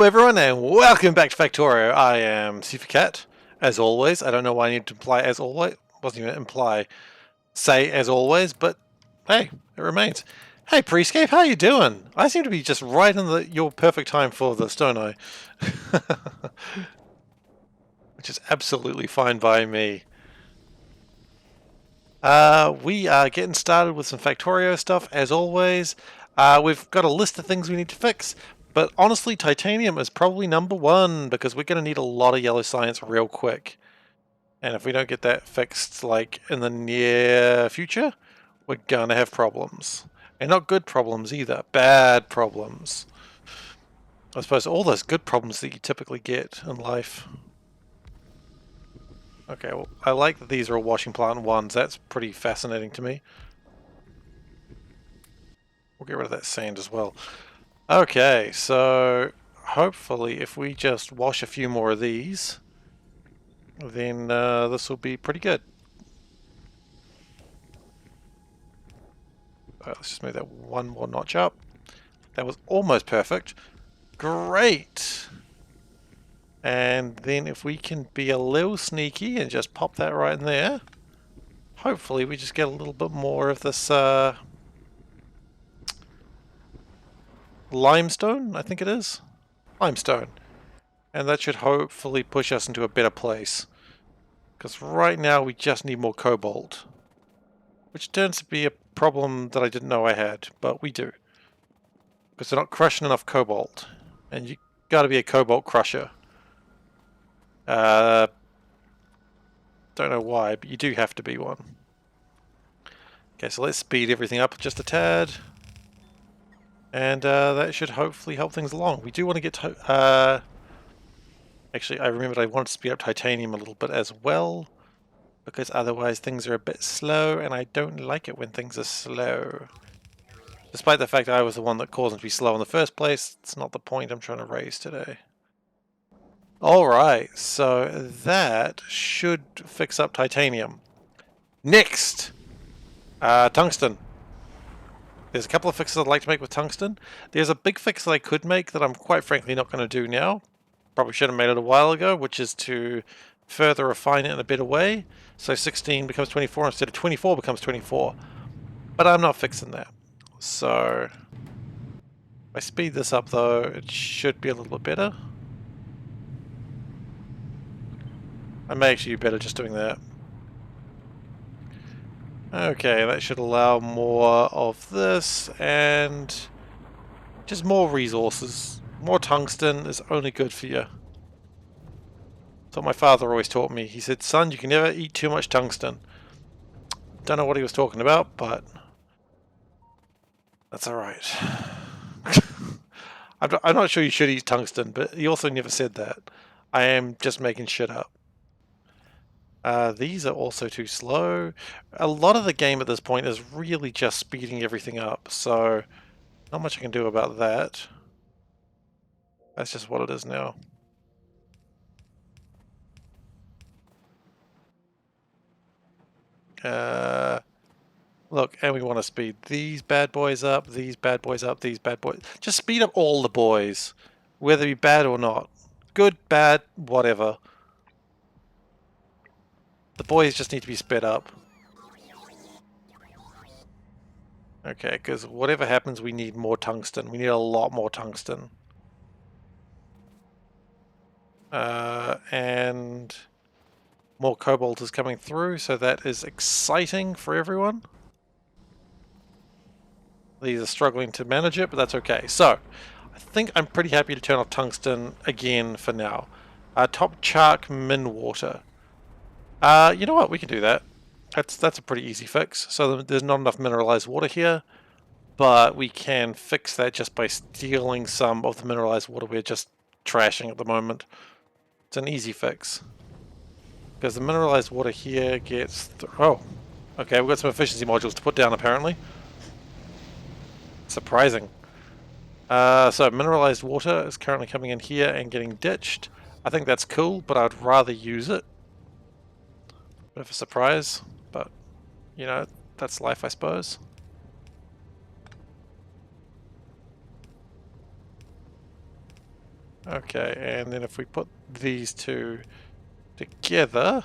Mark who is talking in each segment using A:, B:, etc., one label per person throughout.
A: Hello everyone and welcome back to Factorio. I am SeiferKatt, as always. I don't know why I need to imply as always. Wasn't even say as always, but hey, it remains. Hey Prescape, how you doing? I seem to be just right in your perfect time for this, don't I? Which is absolutely fine by me. We are getting started with some Factorio stuff, as always. We've got a list of things we need to fix. But honestly, titanium is probably number one because we're going to need a lot of yellow science real quick. And if we don't get that fixed, like, in the near future, we're going to have problems. And not good problems either. Bad problems. I suppose all those good problems that you typically get in life. Okay, well, I like that these are all washing plant ones. That's pretty fascinating to me. We'll get rid of that sand as well. Okay, so hopefully if we just wash a few more of these, then this will be pretty good. Let's just move that one more notch up. That was almost perfect. Great! And then if we can be a little sneaky and just pop that right in there, hopefully we just get a little bit more of this limestone, I think it is. Limestone. And that should hopefully push us into a better place. Because right now we just need more cobalt. Which turns to be a problem that I didn't know I had, but we do. Because they're not crushing enough cobalt. And you gotta be a cobalt crusher. Don't know why, but you do have to be one. Okay, so let's speed everything up just a tad. And that should hopefully help things along. We do want to get to... actually, I remembered I wanted to speed up titanium a little bit as well. Because otherwise things are a bit slow, and I don't like it when things are slow. Despite the fact I was the one that caused them to be slow in the first place, it's not the point I'm trying to raise today. Alright, so that should fix up titanium. Next! Tungsten. There's a couple of fixes I'd like to make with tungsten. There's a big fix that I could make that I'm quite frankly not going to do now. Probably should have made it a while ago, which is to further refine it in a better way. So 16 becomes 24 instead of 24 becomes 24. But I'm not fixing that. So if I speed this up though, it should be a little bit better. I may actually be better just doing that. Okay, that should allow more of this and just more resources. More tungsten is only good for you. That's what my father always taught me. He said, son, you can never eat too much tungsten. Don't know what he was talking about, but that's alright. I'm not sure you should eat tungsten, but he also never said that. I am just making shit up. These are also too slow. A lot of the game at this point is really just speeding everything up, so not much I can do about that. That's just what it is now. Look, and we want to speed these bad boys up, these bad boys up, these bad boys. Just speed up all the boys, whether they be bad or not. Good, bad, whatever. The boys just need to be sped up. Okay, because whatever happens, we need more tungsten. We need a lot more tungsten. And more cobalt is coming through, so that is exciting for everyone. These are struggling to manage it, but that's okay. So, I think I'm pretty happy to turn off tungsten again for now. Top chark min water. You know what? We can do that. That's a pretty easy fix. So there's not enough mineralized water here, but we can fix that just by stealing some of the mineralized water we're just trashing at the moment. It's an easy fix. Because the mineralized water here gets... oh, okay, we've got some efficiency modules to put down apparently. Surprising. So mineralized water is currently coming in here and getting ditched. I think that's cool, but I'd rather use it. Bit of a surprise, but you know, that's life I suppose. Okay, and then if we put these two together,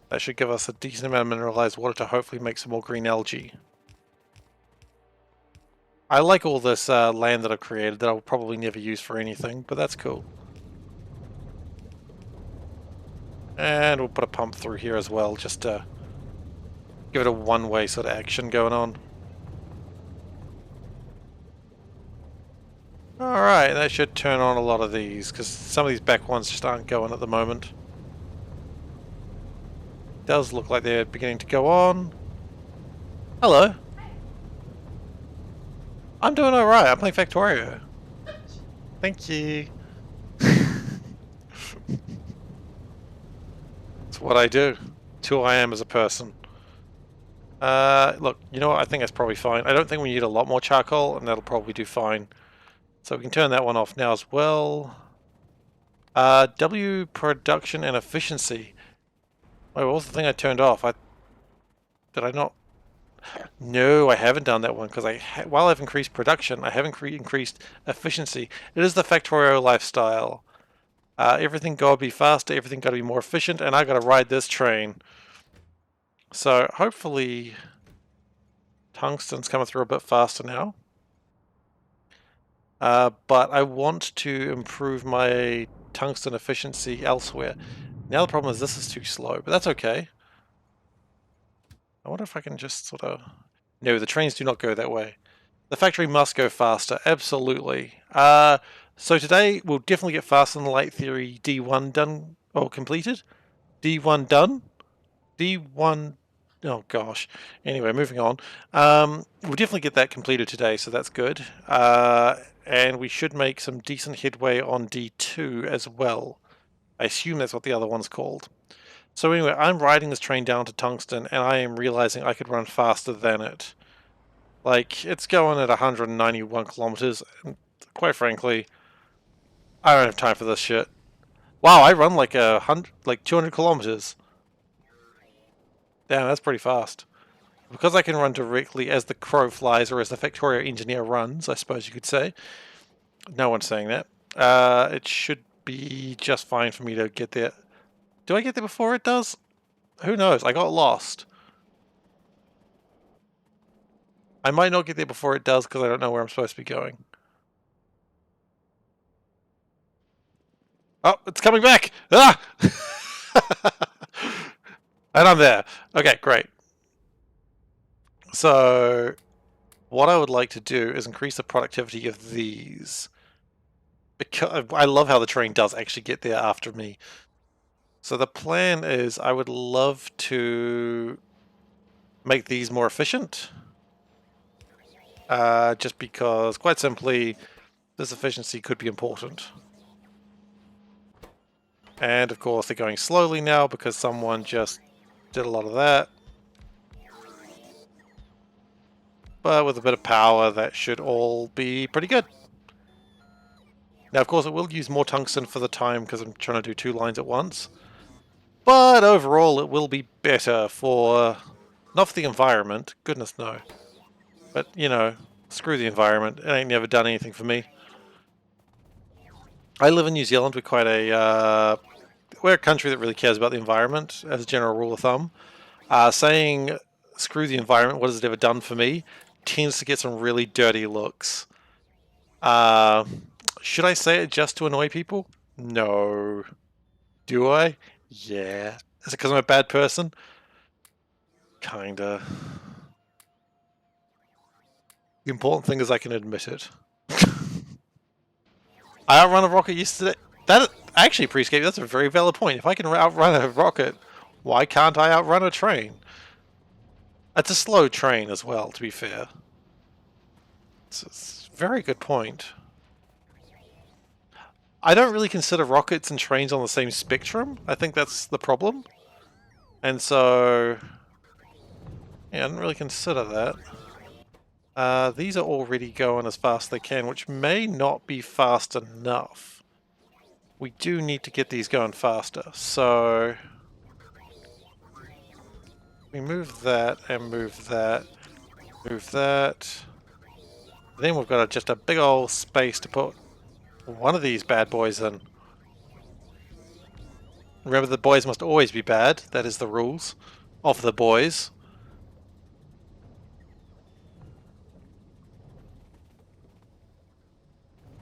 A: that should give us a decent amount of mineralized water to hopefully make some more green algae. I like all this land that I've created that I'll probably never use for anything, but that's cool. And we'll put a pump through here as well, just to give it a one-way sort of action going on. Alright, that should turn on a lot of these, because some of these back ones just aren't going at the moment. Does look like they're beginning to go on. Hello. I'm doing alright, I'm playing Factorio. Thank you. It's what I do. It's who I am as a person. Look, you know what? I think that's probably fine. I don't think we need a lot more charcoal, and that'll probably do fine. So we can turn that one off now as well. W production and efficiency. Wait, what was the thing I turned off? Did I not? No, I haven't done that one because while I've increased production, I haven't increased efficiency. It is the Factorio lifestyle. Everything gotta be faster, everything gotta be more efficient, and I gotta ride this train. So hopefully tungsten's coming through a bit faster now. But I want to improve my tungsten efficiency elsewhere. Now the problem is this is too slow, but that's okay. I wonder if I can just sort of... No, the trains do not go that way. The factory must go faster, absolutely. So today we'll definitely get faster than the light theory D1 done, or completed. D1 done. D1... Oh gosh. Anyway, moving on. We'll definitely get that completed today, so that's good. And we should make some decent headway on D2 as well. I assume that's what the other one's called. So anyway, I'm riding this train down to Tungsten, and I am realizing I could run faster than it. Like, it's going at 191 kilometers, and quite frankly, I don't have time for this shit. Wow, I run like 200 kilometers. Damn, that's pretty fast. Because I can run directly as the crow flies, or as the Factorio engineer runs, I suppose you could say. No one's saying that. It should be just fine for me to get there. Do I get there before it does? Who knows? I got lost. I might not get there before it does because I don't know where I'm supposed to be going. Oh, it's coming back! Ah! And I'm there. Okay, great. So, what I would like to do is increase the productivity of these. Because I love how the train does actually get there after me. So the plan is I would love to make these more efficient. Just because, quite simply, this efficiency could be important. And of course they're going slowly now because someone just did a lot of that. But with a bit of power, that should all be pretty good. Now, of course, it will use more tungsten for the time because I'm trying to do 2 lines at once. But overall, it will be better for... Not for the environment, goodness no. But, you know, screw the environment. It ain't never done anything for me. I live in New Zealand. We're quite a... we're a country that really cares about the environment, as a general rule of thumb. Saying, screw the environment, what has it ever done for me, tends to get some really dirty looks. Should I say it just to annoy people? No. Do I? Yeah. Is it because I'm a bad person? Kinda. The important thing is I can admit it. I outrun a rocket yesterday. That actually, Prescape, that's a very valid point. If I can outrun a rocket, why can't I outrun a train? It's a slow train as well, to be fair. It's a very good point. I don't really consider rockets and trains on the same spectrum. I think that's the problem. And so... yeah, I didn't really consider that. These are already going as fast as they can, which may not be fast enough. We do need to get these going faster, so... we move that, and move that, move that. Then we've got just a big old space to put one of these bad boys in. Remember, the boys must always be bad. That is the rules of the boys.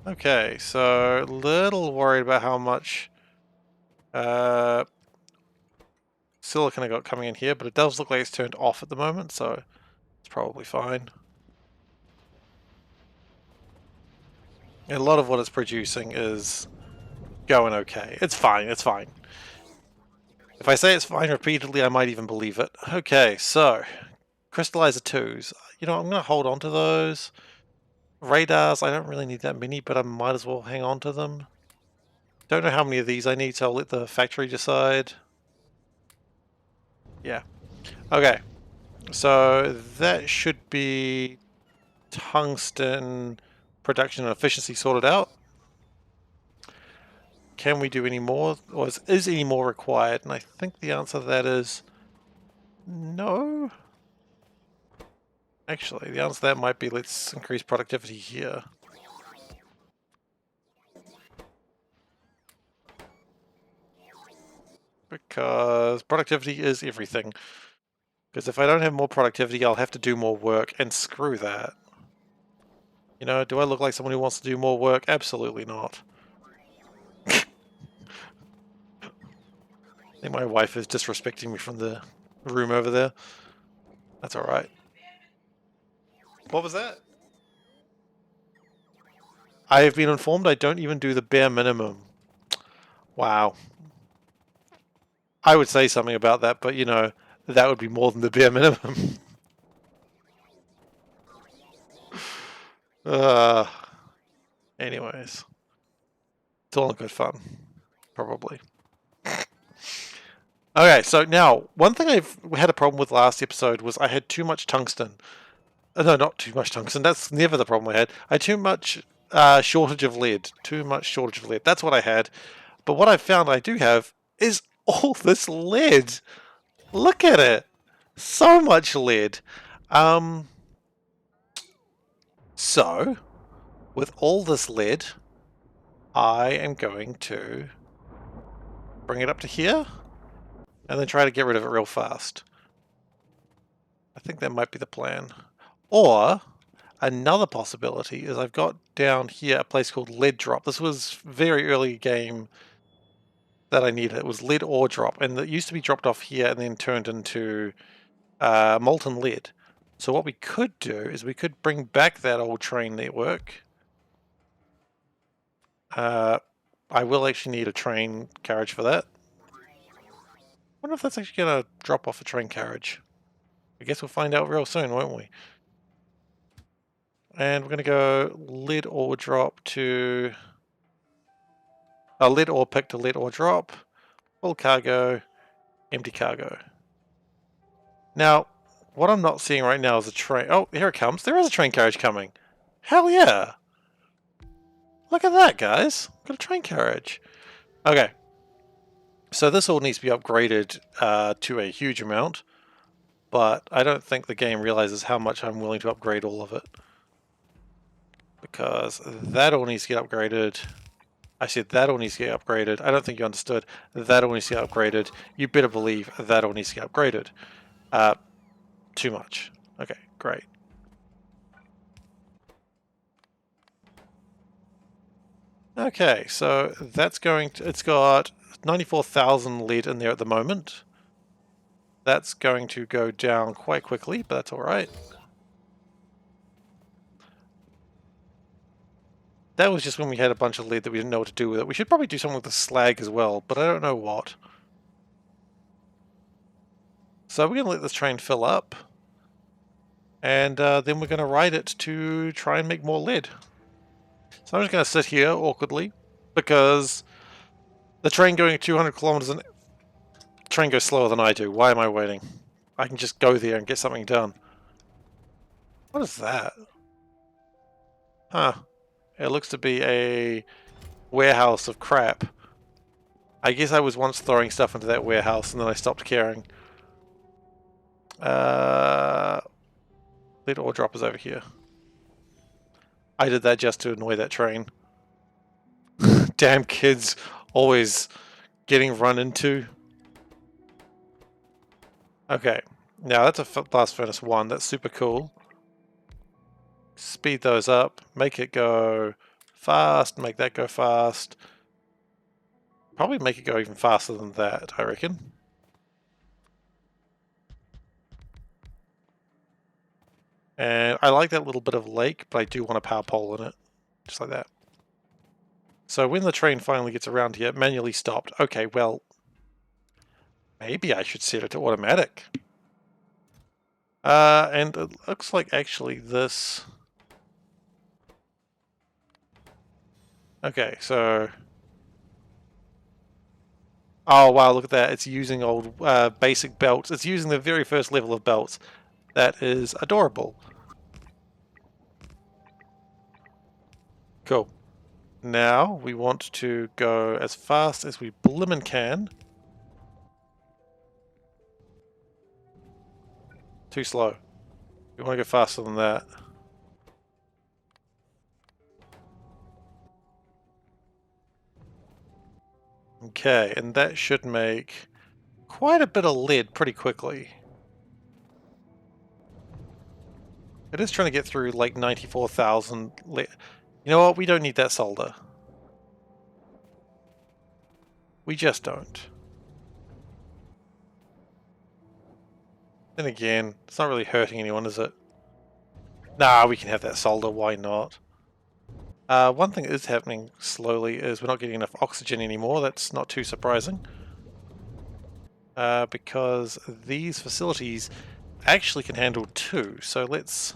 A: Okay, so a little worried about how much silicon I got coming in here, but it does look like it's turned off at the moment, so it's probably fine. And a lot of what it's producing is going okay. It's fine, it's fine. If I say it's fine repeatedly, I might even believe it. Okay, so crystallizer 2s. You know, I'm going to hold on to those. Radars, I don't really need that many, but I might as well hang on to them. Don't know how many of these I need, so I'll let the factory decide. Yeah. Okay. So that should be tungsten production and efficiency sorted out. Can we do any more? Or is any more required? And I think the answer to that is no. Actually, the answer to that might be let's increase productivity here. Because productivity is everything. Because if I don't have more productivity, I'll have to do more work, and screw that. You know, do I look like someone who wants to do more work? Absolutely not. I think my wife is disrespecting me from the room over there. That's alright. What was that? I have been informed I don't even do the bare minimum. Wow. I would say something about that, but you know, that would be more than the bare minimum. uh, anyways. It's all in good fun. Probably. Okay, so now, one thing I've had a problem with last episode was I had too much tungsten. No, not too much tungsten. That's never the problem I had. I had too much shortage of lead. Too much shortage of lead. That's what I had. But what I found I do have is all this lead. Look at it. So much lead. So, with all this lead, I am going to bring it up to here and then try to get rid of it real fast. I think that might be the plan. Or another possibility is I've got down here a place called lead drop. This was very early game that I needed. It was lead ore drop, and it used to be dropped off here and then turned into molten lead. So what we could do is we could bring back that old train network. I will actually need a train carriage for that. I wonder if that's actually going to drop off a train carriage. I guess we'll find out real soon, won't we? And we're going to go lead ore drop to... lead ore pick to lead ore drop. Full cargo, empty cargo. Now, what I'm not seeing right now is a train. Oh, here it comes. There is a train carriage coming. Hell yeah! Look at that, guys. Got a train carriage. Okay. So this all needs to be upgraded to a huge amount, but I don't think the game realizes how much I'm willing to upgrade all of it. Because that all needs to get upgraded. I said that all needs to get upgraded. I don't think you understood. That all needs to get upgraded. You better believe that all needs to get upgraded. Too much. Okay, great. Okay, so that's going to... It's got 94,000 lead in there at the moment. That's going to go down quite quickly, but that's alright. That was just when we had a bunch of lead that we didn't know what to do with it. We should probably do something with the slag as well, but I don't know what. So we're going to let this train fill up. And then we're going to ride it to try and make more lead. So I'm just going to sit here awkwardly, because the train going at 200 kilometers an hour... The train goes slower than I do. Why am I waiting? I can just go there and get something done. What is that? Huh. It looks to be a warehouse of crap. I guess I was once throwing stuff into that warehouse and then I stopped caring. Lead ore drop is over here. I did that just to annoy that train. Damn kids always getting run into. Okay, now that's a blast furnace 1. That's super cool. Speed those up, make it go fast, make that go fast. Probably make it go even faster than that, I reckon. And I like that little bit of lake, but I do want a power pole in it. Just like that. So when the train finally gets around here, manually stopped. Okay, well, maybe I should set it to automatic. And it looks like actually this... Okay, so... Oh wow, look at that. It's using old basic belts. It's using the very first level of belts. That is adorable. Cool. Now we want to go as fast as we blimmin' can. Too slow. We want to go faster than that. Okay, and that should make quite a bit of lead pretty quickly. It is trying to get through like 94,000 lead. You know what? We don't need that solder. We just don't. Then again, it's not really hurting anyone, is it? Nah, we can have that solder, why not? One thing that is happening slowly is we're not getting enough oxygen anymore. That's not too surprising. Because these facilities actually can handle 2. So let's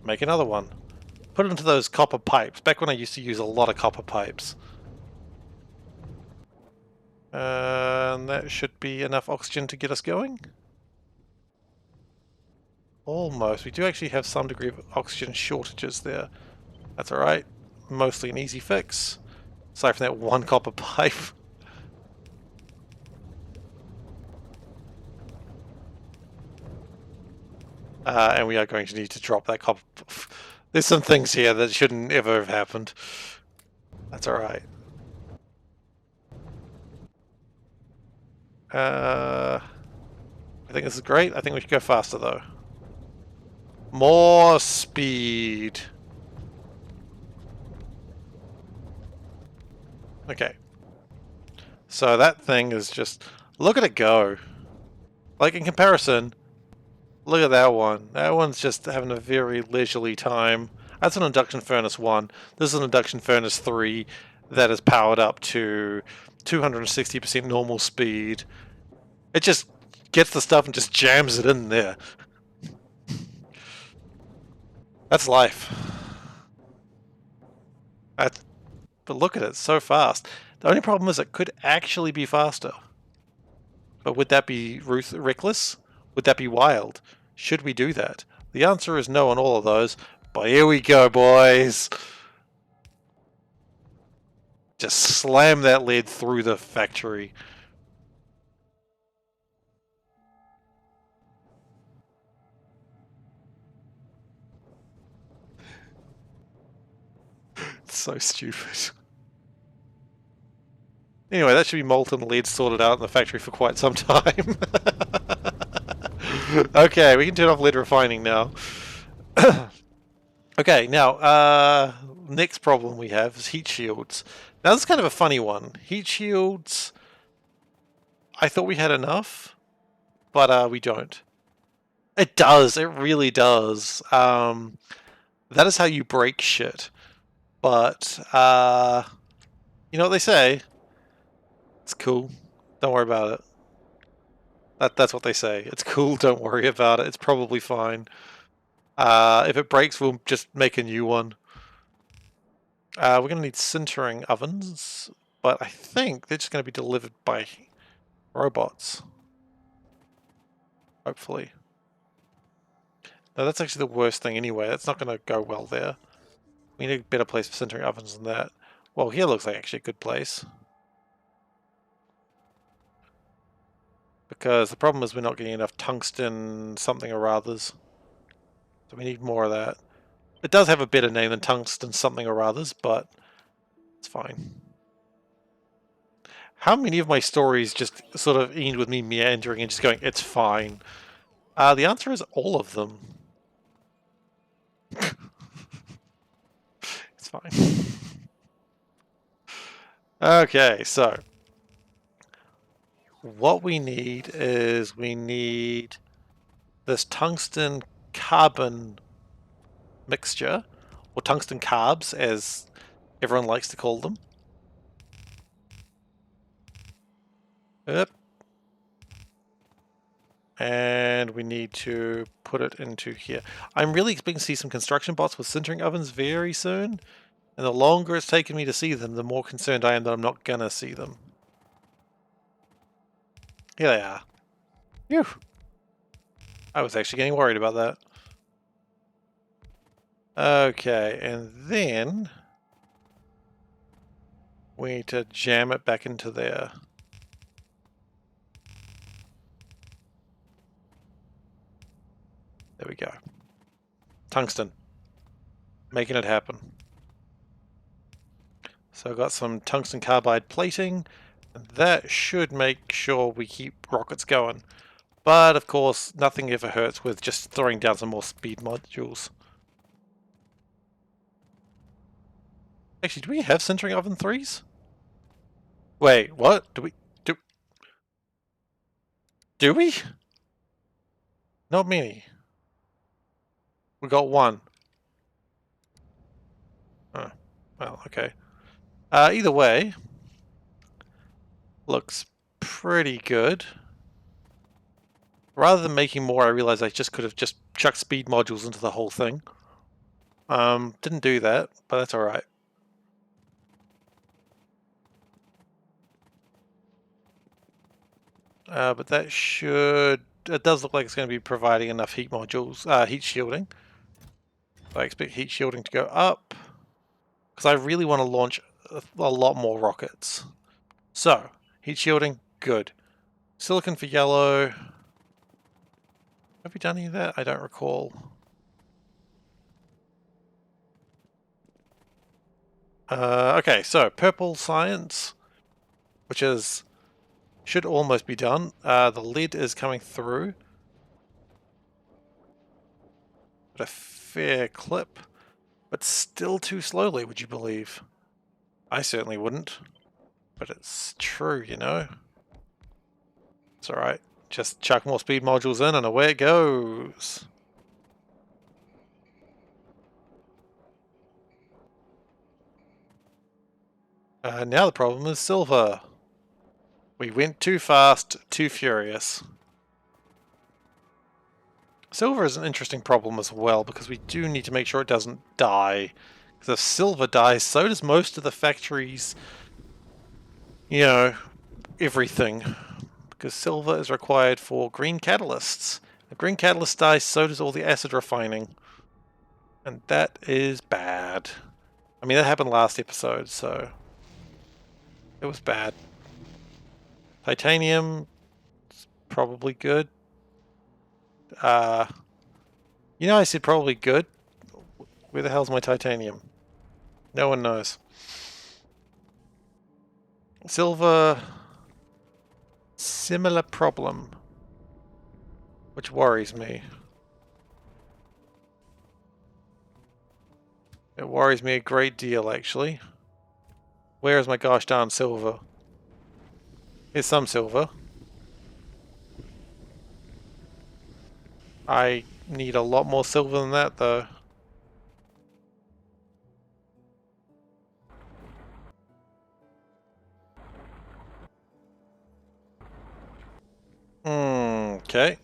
A: make another one. Put it into those copper pipes. Back when I used to use a lot of copper pipes. And that should be enough oxygen to get us going. Almost. We do actually have some degree of oxygen shortages there. That's alright. Mostly an easy fix. Aside from that one copper pipe. And we are going to need to drop that copper. There's some things here that shouldn't ever have happened. That's alright. I think this is great. I think we should go faster though. More speed. Okay. So that thing is just... Look at it go. Like in comparison, look at that one. That one's just having a very leisurely time. That's an induction furnace 1. This is an induction furnace 3 that is powered up to 260% normal speed. It just gets the stuff and just jams it in there. That's life. But look at it, so fast. The only problem is it could actually be faster. But would that be reckless? Would that be wild? Should we do that? The answer is no on all of those. But here we go, boys. Just slam that lead through the factory. It's so stupid. Anyway, that should be molten lead sorted out in the factory for quite some time. Okay, we can turn off lead refining now. Okay, now, next problem we have is heat shields. Now, this is kind of a funny one. Heat shields, I thought we had enough, but we don't. It does, it really does. That is how you break shit. But, you know what they say? It's cool. Don't worry about it. That's what they say. It's cool, don't worry about it. It's probably fine. If it breaks, we'll just make a new one. We're going to need sintering ovens, but I think they're just going to be delivered by robots. Hopefully. No, that's actually the worst thing anyway. That's not going to go well there. We need a better place for sintering ovens than that. Well, here looks like actually a good place. Because the problem is we're not getting enough tungsten something or others. So we need more of that. It does have a better name than tungsten something or others, but it's fine. How many of my stories just sort of end with me meandering and just going, it's fine? The answer is all of them. It's fine. Okay, so what we need is we need this tungsten carbon mixture, or tungsten carbs as everyone likes to call them. Yep. And we need to put it into here. I'm really expecting to see some construction bots with sintering ovens very soon. And the longer it's taken me to see them, the more concerned I am that I'm not gonna see them. Here they are. Phew. I was actually getting worried about that. Okay, and then we need to jam it back into there. There we go. Tungsten. Making it happen. So I've got some tungsten carbide plating, and that should make sure we keep rockets going. But of course, nothing ever hurts with just throwing down some more speed modules. Actually, do we have sintering oven 3s? Wait, what? Do we? Not many. We got one. Oh, well, okay. Either way, looks pretty good. Rather than making more, I realized I just could have just chucked speed modules into the whole thing. Didn't do that, but that's alright. But that should... It does look like it's going to be providing enough heat modules, heat shielding. I expect heat shielding to go up, because I really want to launch a lot more rockets. So, heat shielding, good. Silicon for yellow. Have we done any of that? I don't recall. Okay, so purple science, which is should almost be done. The lead is coming through at a fair clip, but still too slowly, would you believe? I certainly wouldn't, but it's true, you know. It's alright. Just chuck more speed modules in and away it goes. Now the problem is silver. We went too fast, too furious. Silver is an interesting problem as well, because we do need to make sure it doesn't die. Because if silver dies, so does most of the factories, you know, everything. Because silver is required for green catalysts. If green catalyst dies, so does all the acid refining. And that is bad. I mean, that happened last episode, so it was bad. Titanium is probably good. You know, I said probably good. Where the hell's my titanium? No one knows. Silver, similar problem, which worries me. It worries me a great deal, actually. Where is my gosh darn silver? Here's some silver. I need a lot more silver than that, though. Okay.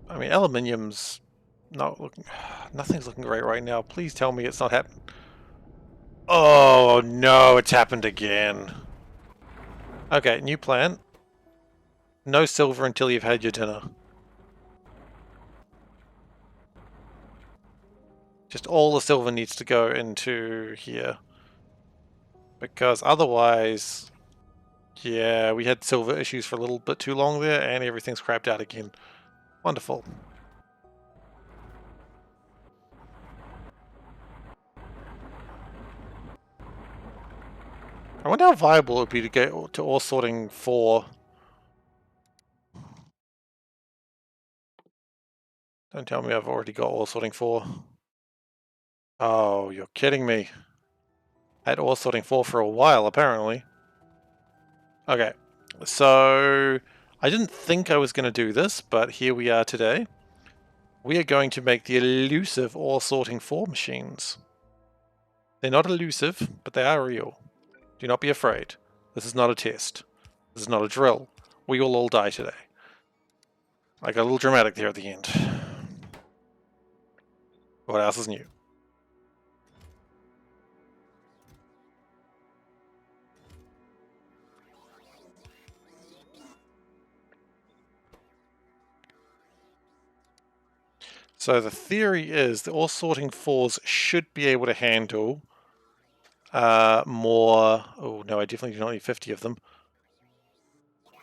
A: I mean, aluminium's not looking... Nothing's looking great right now. Please tell me it's not happening. Oh, no, it's happened again. Okay, new plan. No silver until you've had your dinner. Just all the silver needs to go into here. Because otherwise, Yeah, we had silver issues for a little bit too long there, and everything's crapped out again. Wonderful. I wonder how viable it would be to go to ore sorting 4. Don't tell me I've already got ore sorting 4. Oh, you're kidding me. I had ore sorting 4 for a while, apparently. Okay, so I didn't think I was going to do this, but here we are today. We are going to make the elusive ore sorting 4 machines. They're not elusive, but they are real. Do not be afraid. This is not a test. This is not a drill. We will all die today. I got a little dramatic there at the end. What else is new? So the theory is that all sorting 4s should be able to handle more... Oh, no, I definitely do not need 50 of them.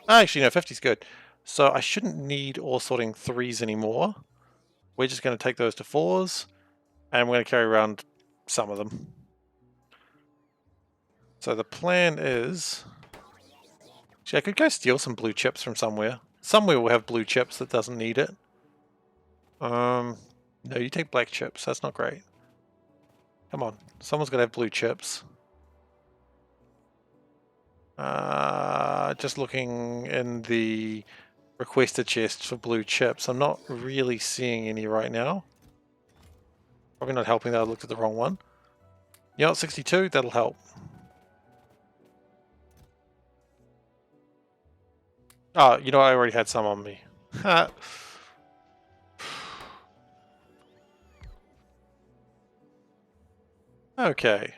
A: Actually, no, 50 is good. So I shouldn't need all sorting 3s anymore. We're just going to take those to 4s, and we're going to carry around some of them. So the plan is... Actually, I could go steal some blue chips from somewhere. Somewhere will have blue chips that doesn't need it. No, you take black chips. That's not great. Come on. Someone's going to have blue chips. Just looking in the requested chest for blue chips. I'm not really seeing any right now. Probably not helping that I looked at the wrong one. You know what, 62? That'll help. Oh, you know what? I already had some on me. Okay.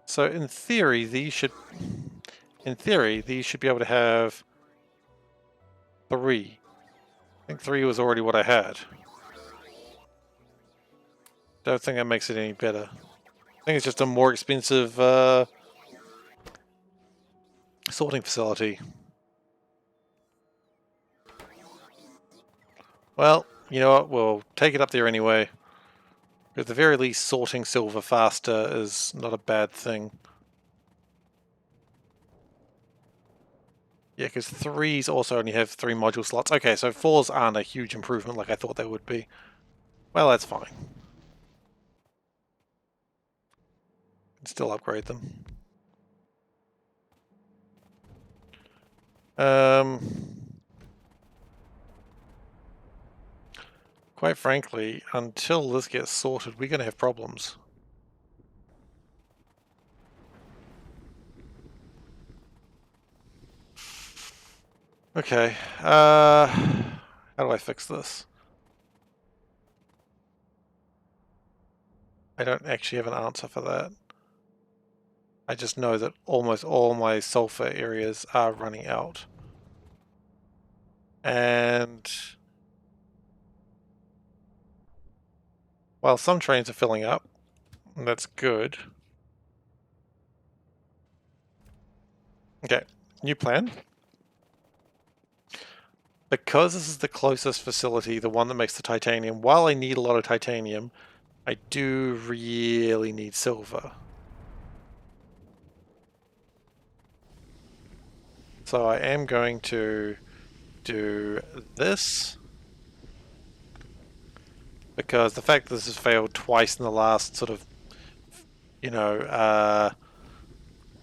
A: So in theory, these should be able to have 3. I think 3 was already what I had. Don't think that makes it any better. I think it's just a more expensive sorting facility. Well, you know what? We'll take it up there anyway. At the very least, sorting silver faster is not a bad thing. Yeah, because 3s also only have 3 module slots. Okay, so 4s aren't a huge improvement like I thought they would be. Well, that's fine. Can still upgrade them. Quite frankly, until this gets sorted, we're going to have problems. Okay, how do I fix this? I don't actually have an answer for that. I just know that almost all my sulfur areas are running out. And while some trains are filling up, and that's good. Okay, new plan. Because this is the closest facility, the one that makes the titanium, while I need a lot of titanium, I do really need silver. So I am going to do this, because the fact that this has failed twice in the last sort of,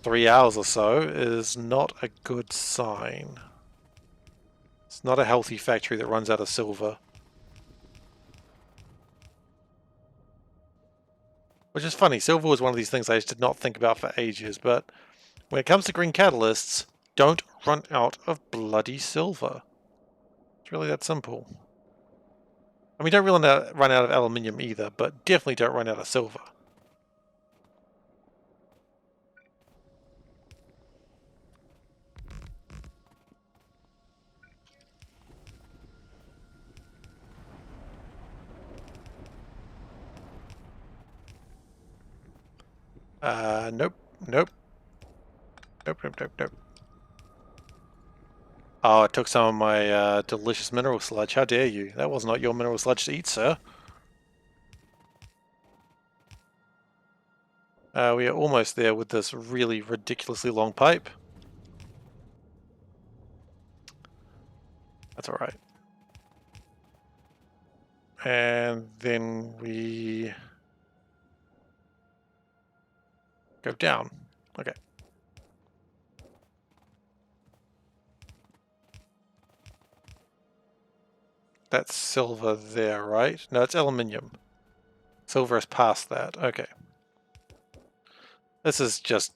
A: 3 hours or so is not a good sign. It's not a healthy factory that runs out of silver. Which is funny, silver was one of these things I just did not think about for ages, but when it comes to green catalysts, don't run out of bloody silver. It's really that simple. I mean, don't really run out of aluminium either, but definitely don't run out of silver. Nope. Nope. Nope, nope, nope, nope. Oh, I took some of my delicious mineral sludge. How dare you? That was not your mineral sludge to eat, sir. We are almost there with this really ridiculously long pipe. That's alright. And then we go down. Okay. That's silver there, right? No, it's aluminium. Silver is past that. Okay. This is just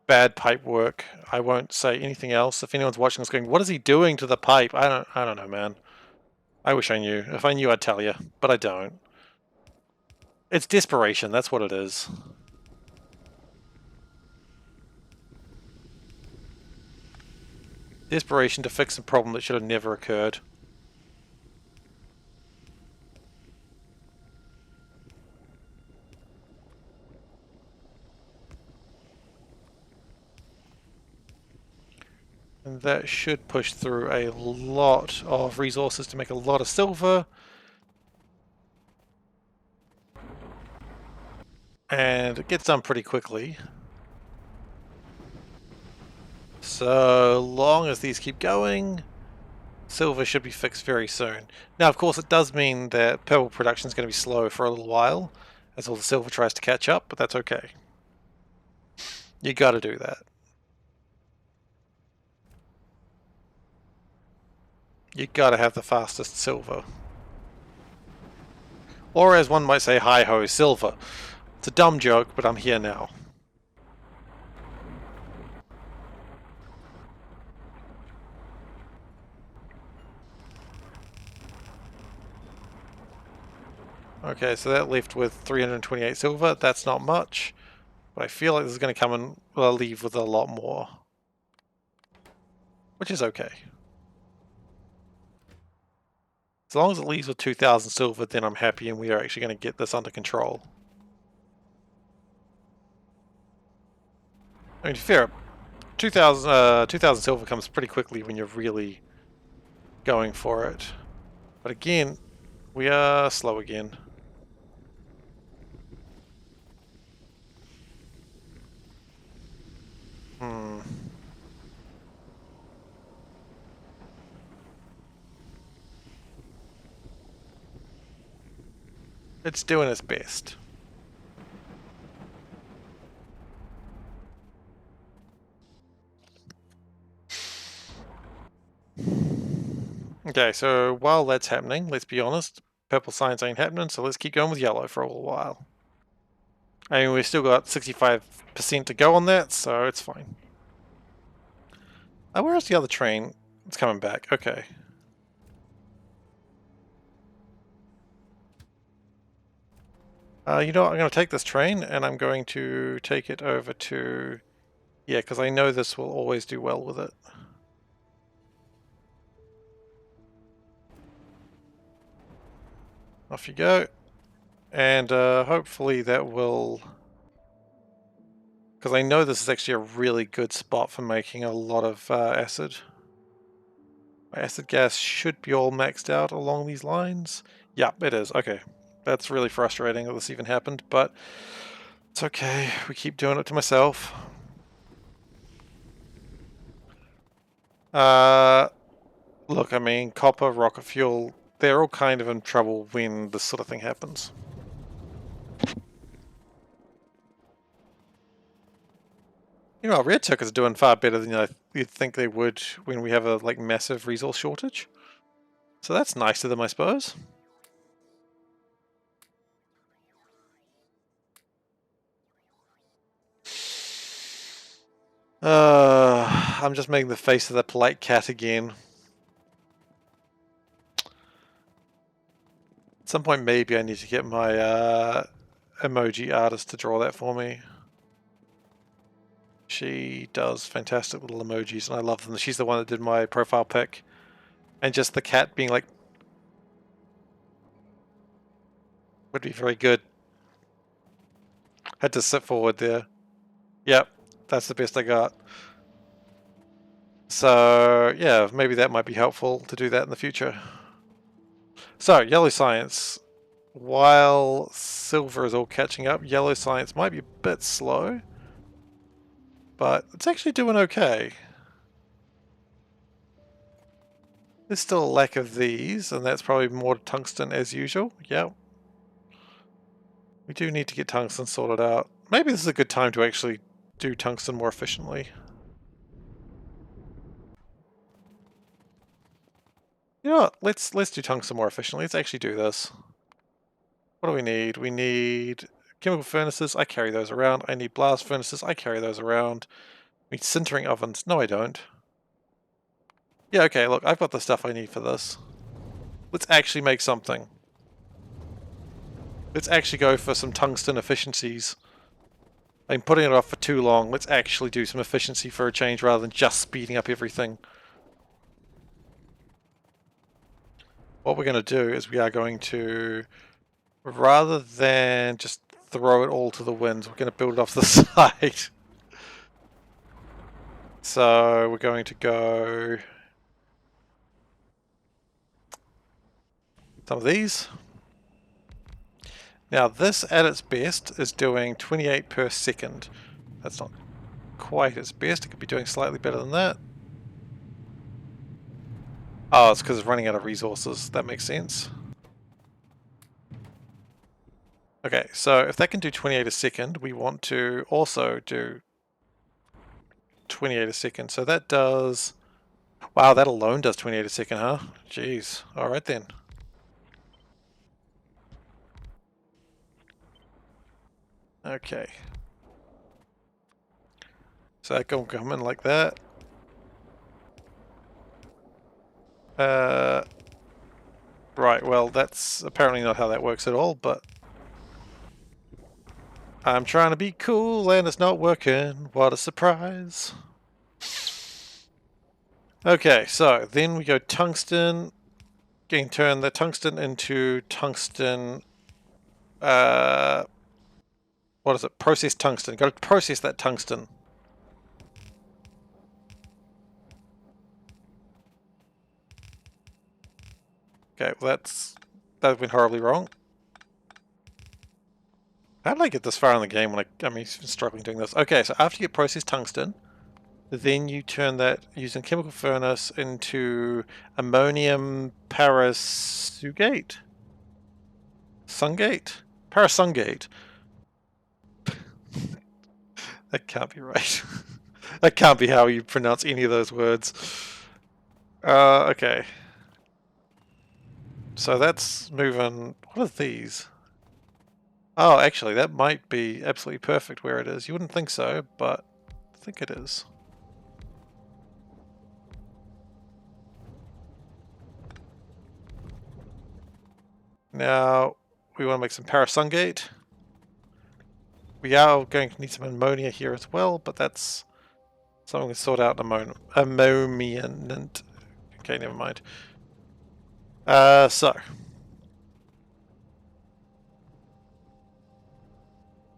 A: bad pipe work. I won't say anything else. If anyone's watching this going, what is he doing to the pipe? I don't know, man. I wish I knew. If I knew, I'd tell you, but I don't. It's desperation, that's what it is. Desperation to fix a problem that should have never occurred. And that should push through a lot of resources to make a lot of silver. And it gets done pretty quickly. So long as these keep going, silver should be fixed very soon. Now, of course, it does mean that purple production is going to be slow for a little while as all the silver tries to catch up, but that's okay. You got to do that. You got to have the fastest silver. Or as one might say, hi-ho, silver. It's a dumb joke, but I'm here now. Okay, so that left with 328 silver. That's not much, but I feel like this is going to come and leave with a lot more. Which is okay. As long as it leaves with 2,000 silver, then I'm happy and we are actually going to get this under control. I mean, fair, 2,000 silver comes pretty quickly when you're really going for it. But again, we are slow again. It's doing its best. Okay, so while that's happening, let's be honest, purple signs ain't happening, so let's keep going with yellow for a little while. I mean, we've still got 65% to go on that, so it's fine. Where's the other train? It's coming back, okay. You know what, I'm going to take this train, and I'm going to take it over to... Yeah, because I know this will always do well with it. Off you go. And hopefully that will... Because I know this is actually a really good spot for making a lot of acid. My acid gas should be all maxed out along these lines. Yep, it is. Okay. That's really frustrating that this even happened, but it's okay. We keep doing it to myself. Look, I mean, copper, rocket fuel, they're all kind of in trouble when this sort of thing happens. You know, our red tickets are doing far better than you'd think they would when we have a like massive resource shortage. So that's nice of them, I suppose. I'm just making the face of the polite cat again. At some point, maybe I need to get my emoji artist to draw that for me. She does fantastic little emojis, and I love them. She's the one that did my profile pic. And just the cat being like... would be very good. Had to sit forward there. Yep, that's the best I got. So yeah, maybe that might be helpful to do that in the future. So yellow science. While silver is all catching up, yellow science might be a bit slow, but it's actually doing okay. There's still a lack of these, and that's probably more tungsten as usual. Yeah. We do need to get tungsten sorted out. Maybe this is a good time to actually do tungsten more efficiently. You know what? Let's do tungsten more efficiently. Let's actually do this. What do we need? We need chemical furnaces. I carry those around. I need blast furnaces. I carry those around. We need sintering ovens. No, I don't. Yeah, okay, look, I've got the stuff I need for this. Let's actually make something. Let's actually go for some tungsten efficiencies. I'm putting it off for too long. Let's actually do some efficiency for a change rather than just speeding up everything. What we're going to do is we are going to, rather than just throw it all to the winds, we're going to build it off the side. So we're going to go some of these. Now this at its best is doing 28 per second. That's not quite its best. It could be doing slightly better than that. Oh, it's because it's running out of resources. That makes sense. Okay, so if that can do 28 a second, we want to also do 28 a second. So that does... Wow, that alone does 28 a second, huh? Jeez. Alright then. Okay. So that can come in like that. Right, well, that's apparently not how that works at all, but... I'm trying to be cool and it's not working. What a surprise. Okay, so then we go tungsten. Getting turn the tungsten into tungsten. What is it? Processed tungsten. Got to process that tungsten. Okay, well that went horribly wrong. How did I get this far in the game when I'm struggling doing this? Okay, so after you get processed tungsten, then you turn that using chemical furnace into ammonium parasugate? Sungate? Parasungate. That can't be right. That can't be how you pronounce any of those words. Okay. So that's moving... What are these? Oh, actually, that might be absolutely perfect where it is. You wouldn't think so, but I think it is. Now, we want to make some parasungate. We are going to need some ammonia here as well, but that's something we sort out in a moment. Ammonia. Okay, never mind. So.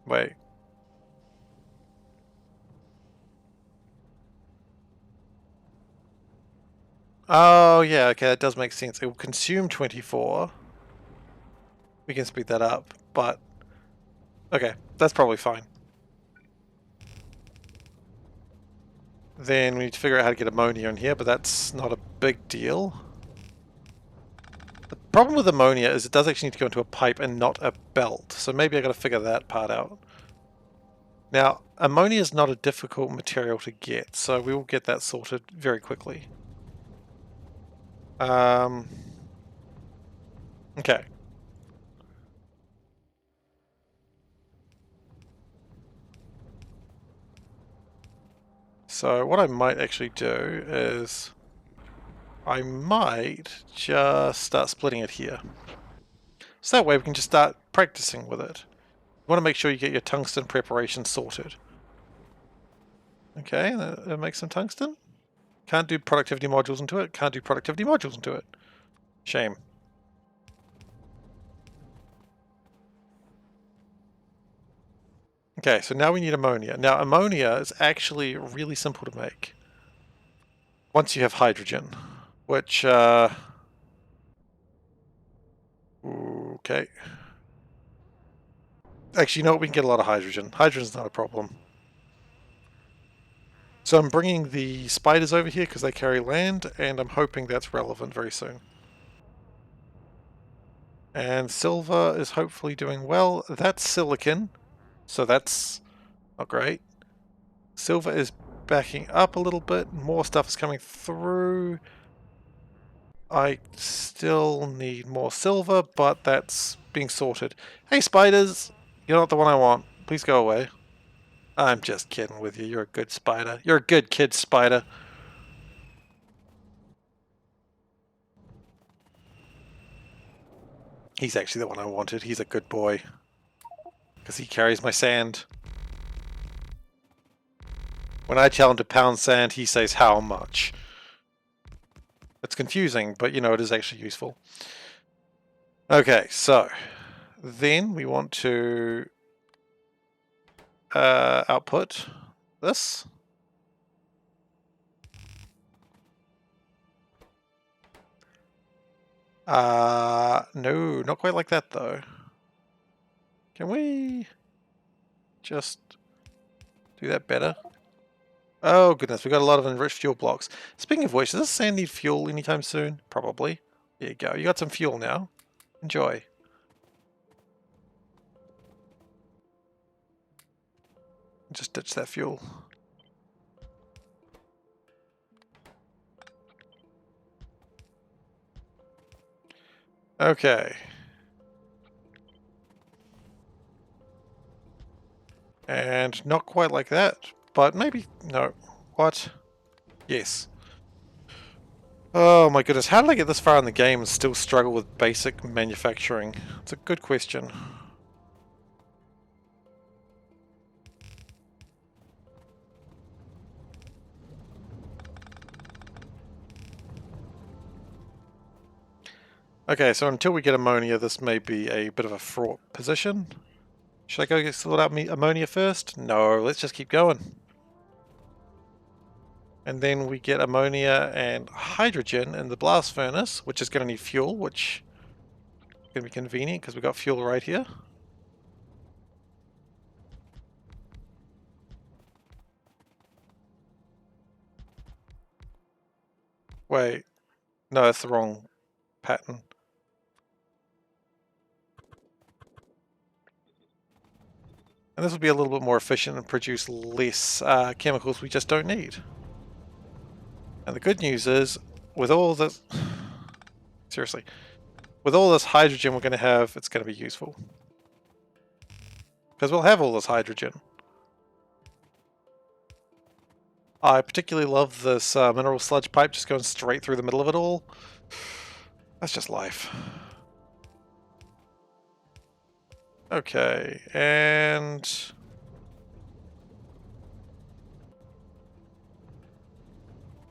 A: Wait. Oh, yeah, okay, that does make sense. It will consume 24. We can speed that up, but... Okay, that's probably fine. Then we need to figure out how to get ammonia in here, but that's not a big deal. The problem with ammonia is it does actually need to go into a pipe and not a belt, so maybe I gotta figure that part out. Now, ammonia is not a difficult material to get, so we will get that sorted very quickly. Okay. So what I might actually do is I might just start splitting it here. So that way we can just start practicing with it. You want to make sure you get your tungsten preparation sorted. Okay, that makes some tungsten. Can't do productivity modules into it. Can't do productivity modules into it. Shame. Okay, so now we need ammonia. Now ammonia is actually really simple to make once you have hydrogen, which, okay. Actually, you know what? We can get a lot of hydrogen. Hydrogen's not a problem. So I'm bringing the spiders over here because they carry land, and I'm hoping that's relevant very soon. And silver is hopefully doing well. That's silicon, so that's not great. Silver is backing up a little bit. More stuff is coming through. I still need more silver, but that's being sorted. Hey, spiders! You're not the one I want. Please go away. I'm just kidding with you. You're a good spider. You're a good kid, spider. He's actually the one I wanted. He's a good boy. Because he carries my sand. When I tell him to pound sand, he says how much. It's confusing, but you know, it is actually useful. Okay, so then we want to output this. No, not quite like that though. Can we just do that better? Oh goodness, we got a lot of enriched fuel blocks. Speaking of which, does this sand need fuel anytime soon? Probably. There you go. You got some fuel now. Enjoy. Just ditch that fuel. Okay. And not quite like that, but maybe, no. What? Yes. Oh my goodness, how did I get this far in the game and still struggle with basic manufacturing? It's a good question. Okay, so until we get ammonia, this may be a bit of a fraught position. Should I go get sort out ammonia first? No, let's just keep going. And then we get ammonia and hydrogen in the blast furnace, which is going to need fuel, which is going to be convenient because we've got fuel right here. Wait, no, that's the wrong pattern. And this will be a little bit more efficient and produce less chemicals we just don't need. And the good news is, with all this... Seriously. With all this hydrogen we're going to have, it's going to be useful. Because we'll have all this hydrogen. I particularly love this mineral sludge pipe just going straight through the middle of it all. That's just life. Okay, and...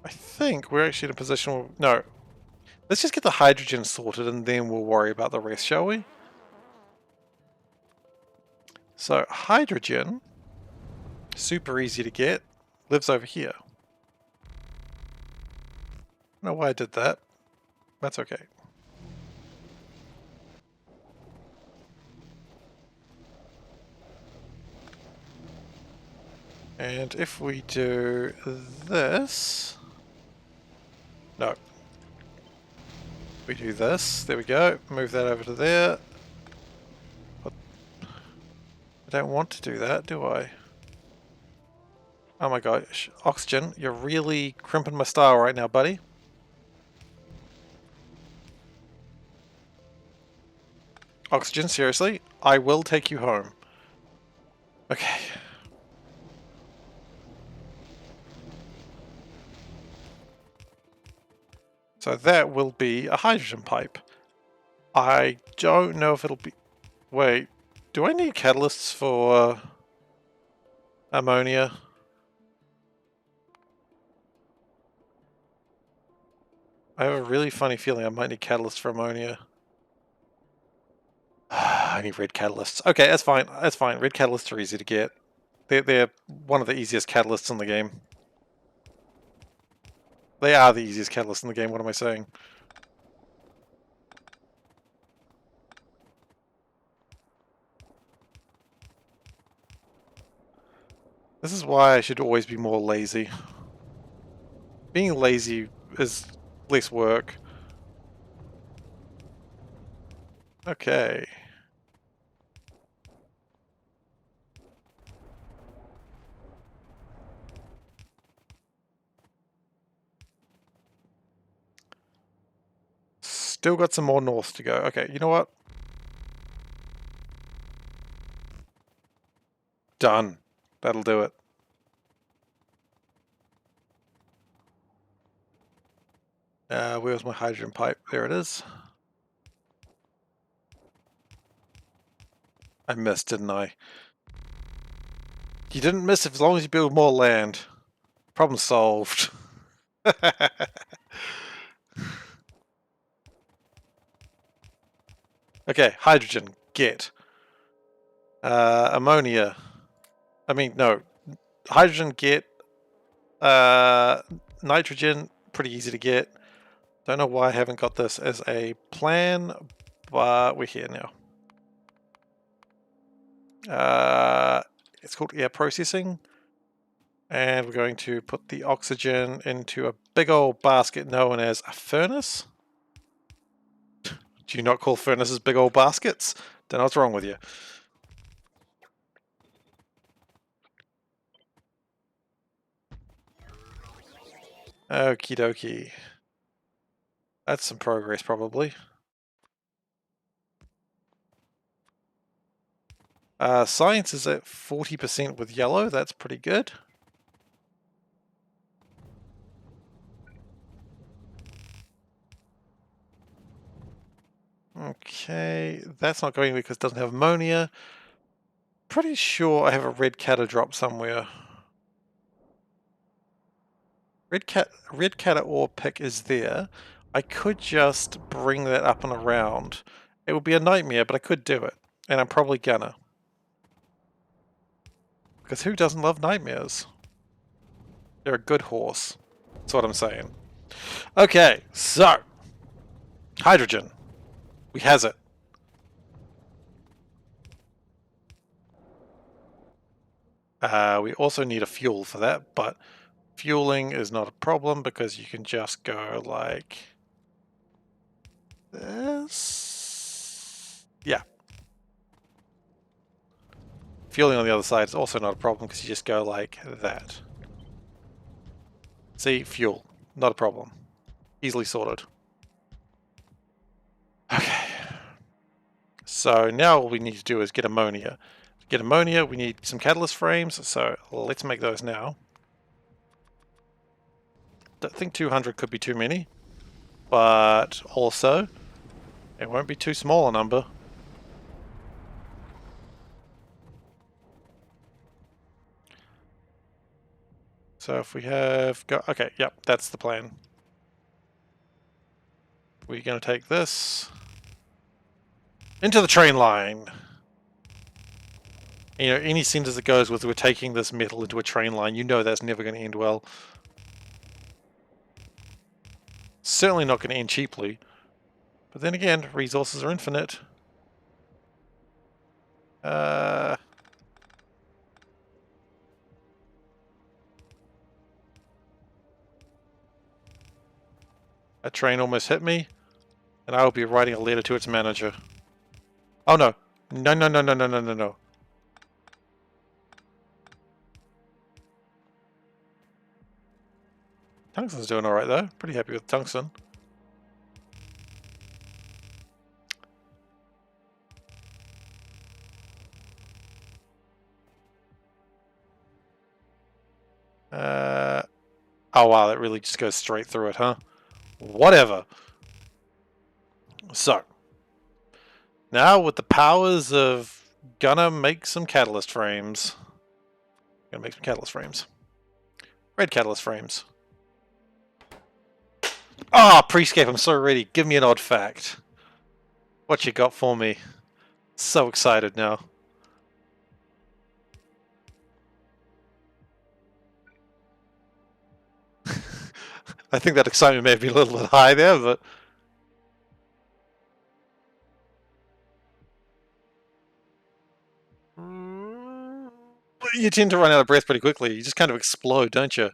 A: I think we're actually in a position where... No. Let's just get the hydrogen sorted and then we'll worry about the rest, shall we? So, hydrogen, super easy to get, lives over here. I don't know why I did that. That's okay. And if we do this... No. We do this. There we go. Move that over to there. But I don't want to do that, do I? Oh my gosh. Oxygen, you're really crimping my style right now, buddy. Oxygen, seriously? I will take you home. Okay. So that will be a hydrogen pipe. I don't know if it'll be... Wait, do I need catalysts for ammonia? I have a really funny feeling I might need catalysts for ammonia. I need red catalysts. Okay, that's fine. That's fine. Red catalysts are easy to get. They're one of the easiest catalysts in the game. They are the easiest catalysts in the game, what am I saying? This is why I should always be more lazy. Being lazy is less work. Okay. Still got some more north to go. Okay, you know what? Done. That'll do it. Where's my hydrogen pipe? There it is. I missed, didn't I? You didn't miss as long as you build more land. Problem solved. Okay, hydrogen, get. Ammonia. I mean, no. Hydrogen, get. Nitrogen, pretty easy to get. Don't know why I haven't got this as a plan, but we're here now. It's called air processing. And we're going to put the oxygen into a big old basket known as a furnace. Do you not call furnaces big old baskets? Don't know what's wrong with you. Okie dokie. That's some progress, probably. Science is at 40% with yellow. That's pretty good. Okay, that's not going because it doesn't have ammonia. Pretty sure I have a red catter drop somewhere. Red catter ore pick is there. I could just bring that up and around. It would be a nightmare, but I could do it. And I'm probably gonna. Because who doesn't love nightmares? They're a good horse. That's what I'm saying. Okay, so. Hydrogen. We has it. We also need a fuel for that, but fueling is not a problem because you can just go like this. Yeah. Fueling on the other side is also not a problem because you just go like that. See, fuel. Not a problem. Easily sorted. Okay. So now all we need to do is get ammonia. To get ammonia, we need some catalyst frames, so let's make those now. I think 200 could be too many, but also it won't be too small a number. So if we have okay, yep, that's the plan. We're going to take this into the train line. You know, any sentence that goes with we're taking this metal into a train line, you know that's never going to end well. Certainly not going to end cheaply. But then again, resources are infinite. A train almost hit me, and I will be writing a letter to its manager. Oh no. No, no, no, no, no, no, no, no. Tungsten's doing alright though. Pretty happy with tungsten. Oh wow, that really just goes straight through it, huh? Whatever. So, now with the powers of gonna make some catalyst frames. Gonna make some catalyst frames. Red catalyst frames. Ah, oh, Prescape, I'm so ready. Give me an odd fact. What you got for me? So excited now. I think that excitement may have been a little bit high there, but... You tend to run out of breath pretty quickly. You just kind of explode, don't you?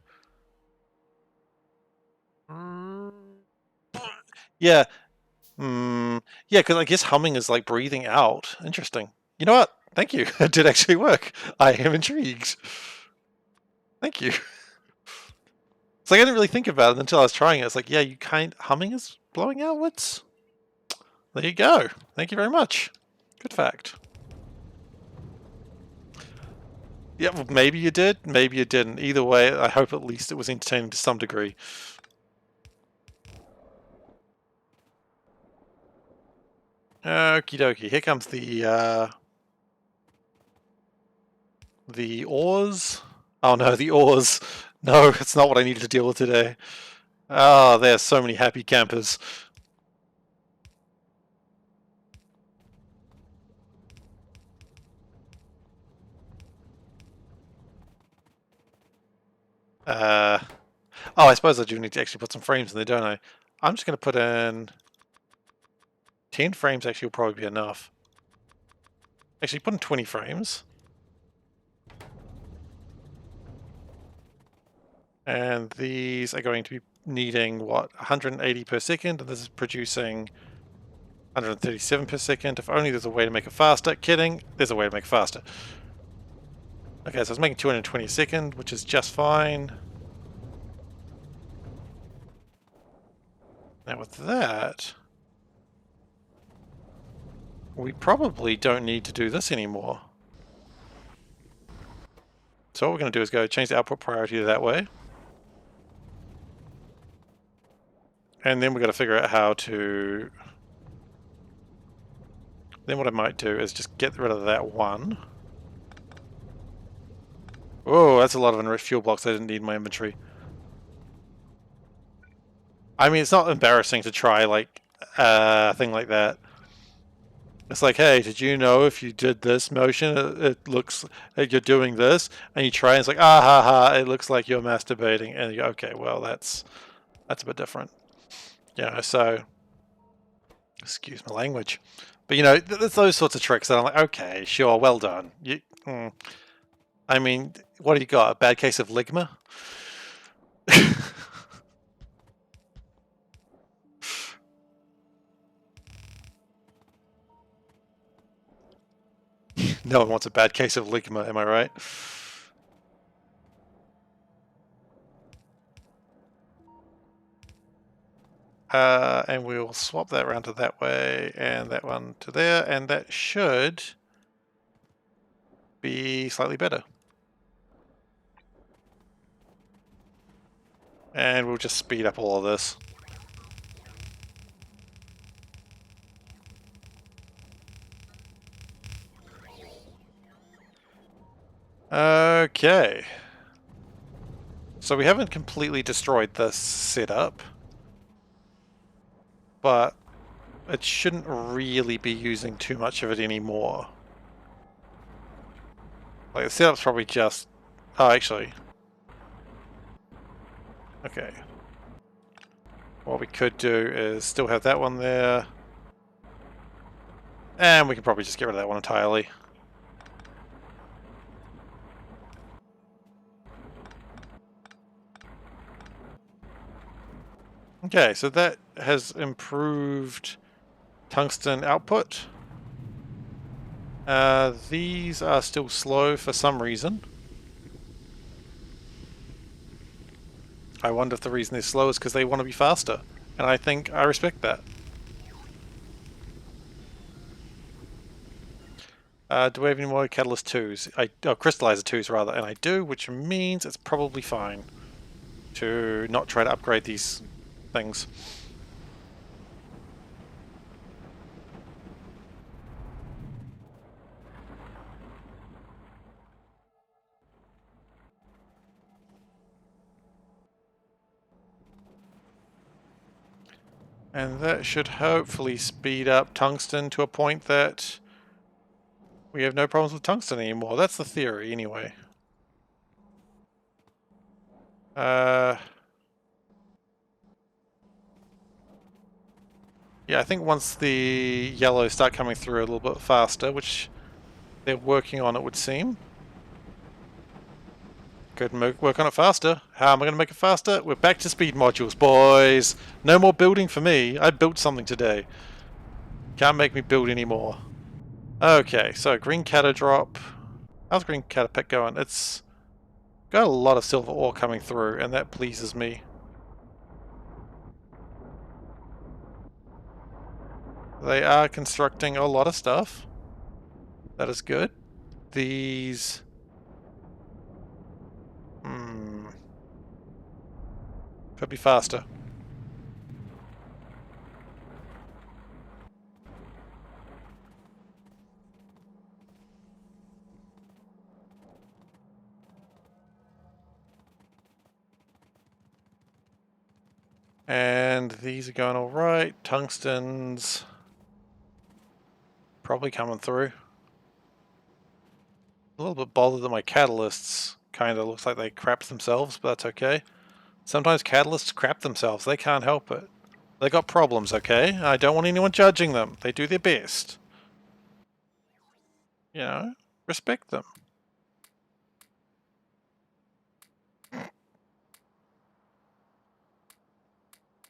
A: Yeah. Yeah, because I guess humming is like breathing out. Interesting. You know what? Thank you. It did actually work. I am intrigued. Thank you. It's like I didn't really think about it until I was trying it. It's like, yeah, humming is blowing outwards. There you go. Thank you very much. Good fact. Yeah, well, maybe you did, maybe you didn't. Either way, I hope at least it was entertaining to some degree. Okie dokie. Here comes the oars. Oh no, the oars. No, it's not what I needed to deal with today. Oh, there's so many happy campers. Oh, I suppose I do need to actually put some frames in there, don't I? I'm just going to put in 10 frames. Actually, will probably be enough. Actually, put in 20 frames. And these are going to be needing, what, 180 per second, and this is producing 137 per second. If only there's a way to make it faster. Kidding, there's a way to make it faster. Okay, so it's making 220 a second, which is just fine. Now with that, we probably don't need to do this anymore. So what we're going to do is go change the output priority to that way. And then we've got to figure out how to... Then what I might do is just get rid of that one. Oh, that's a lot of enriched fuel blocks I didn't need in my inventory. I mean, it's not embarrassing to try, like, a thing like that. It's like, hey, did you know if you did this motion, it looks like you're doing this? And you try and it's like, ah ha ha, it looks like you're masturbating. And you go, okay, well, that's a bit different. You know, so, excuse my language. But, you know, there's those sorts of tricks that I'm like, okay, sure, well done. I mean, what do you got? A bad case of ligma? No one wants a bad case of ligma, am I right? And we'll swap that around to that way, and that one to there, and that should be slightly better. And we'll just speed up all of this. Okay. So we haven't completely destroyed this setup, but it shouldn't really be using too much of it anymore. Like, the setup's probably just... Oh, actually. Okay. What we could do is still have that one there. And we can probably just get rid of that one entirely. Okay, so that has improved tungsten output. These are still slow for some reason. I wonder if the reason they're slow is because they want to be faster. And I think I respect that. Do we have any more Catalyst 2s? Crystallizer 2s rather, and I do, which means it's probably fine to not try to upgrade these things. And that should hopefully speed up tungsten to a point that we have no problems with tungsten anymore. That's the theory, anyway. Yeah, I think once the yellows start coming through a little bit faster, which they're working on, it would seem. Good, work on it faster. How am I going to make it faster? We're back to speed modules, boys. No more building for me. I built something today. Can't make me build anymore. Okay, so green catter drop. How's green catter pick going? It's got a lot of silver ore coming through, and that pleases me. They are constructing a lot of stuff. That is good. These... could be faster. And these are going alright. Tungsten's probably coming through. A little bit bothered that my catalysts kind of looks like they crap themselves, but that's okay. Sometimes catalysts crap themselves. They can't help it. They got problems, okay? I don't want anyone judging them. They do their best. You know, respect them.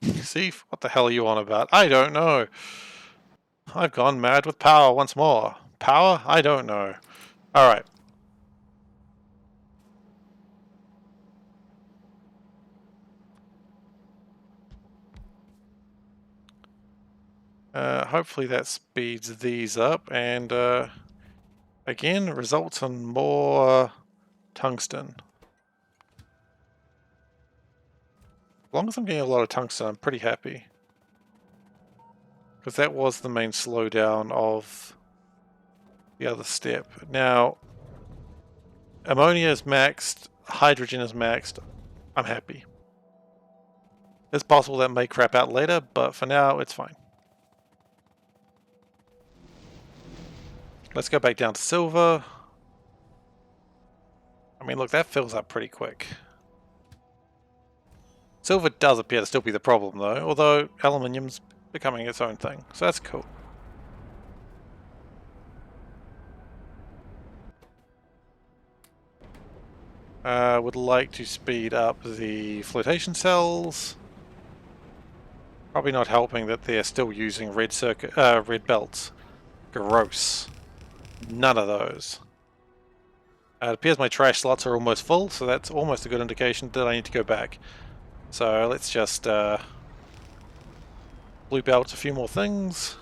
A: See, what the hell are you on about? I don't know. I've gone mad with power once more. Power? I don't know. Alright. Hopefully that speeds these up and again results in more tungsten. As long as I'm getting a lot of tungsten, I'm pretty happy. Because that was the main slowdown of the other step. Now, ammonia is maxed, hydrogen is maxed. I'm happy. It's possible that may crap out later, but for now, it's fine. Let's go back down to silver. I mean, look, that fills up pretty quick. Silver does appear to still be the problem, though, although aluminium's becoming its own thing, so that's cool. Would like to speed up the flotation cells. Probably not helping that they're still using red belts. Gross. None of those. It appears my trash slots are almost full, so that's almost a good indication that I need to go back. So let's just blue belt a few more things.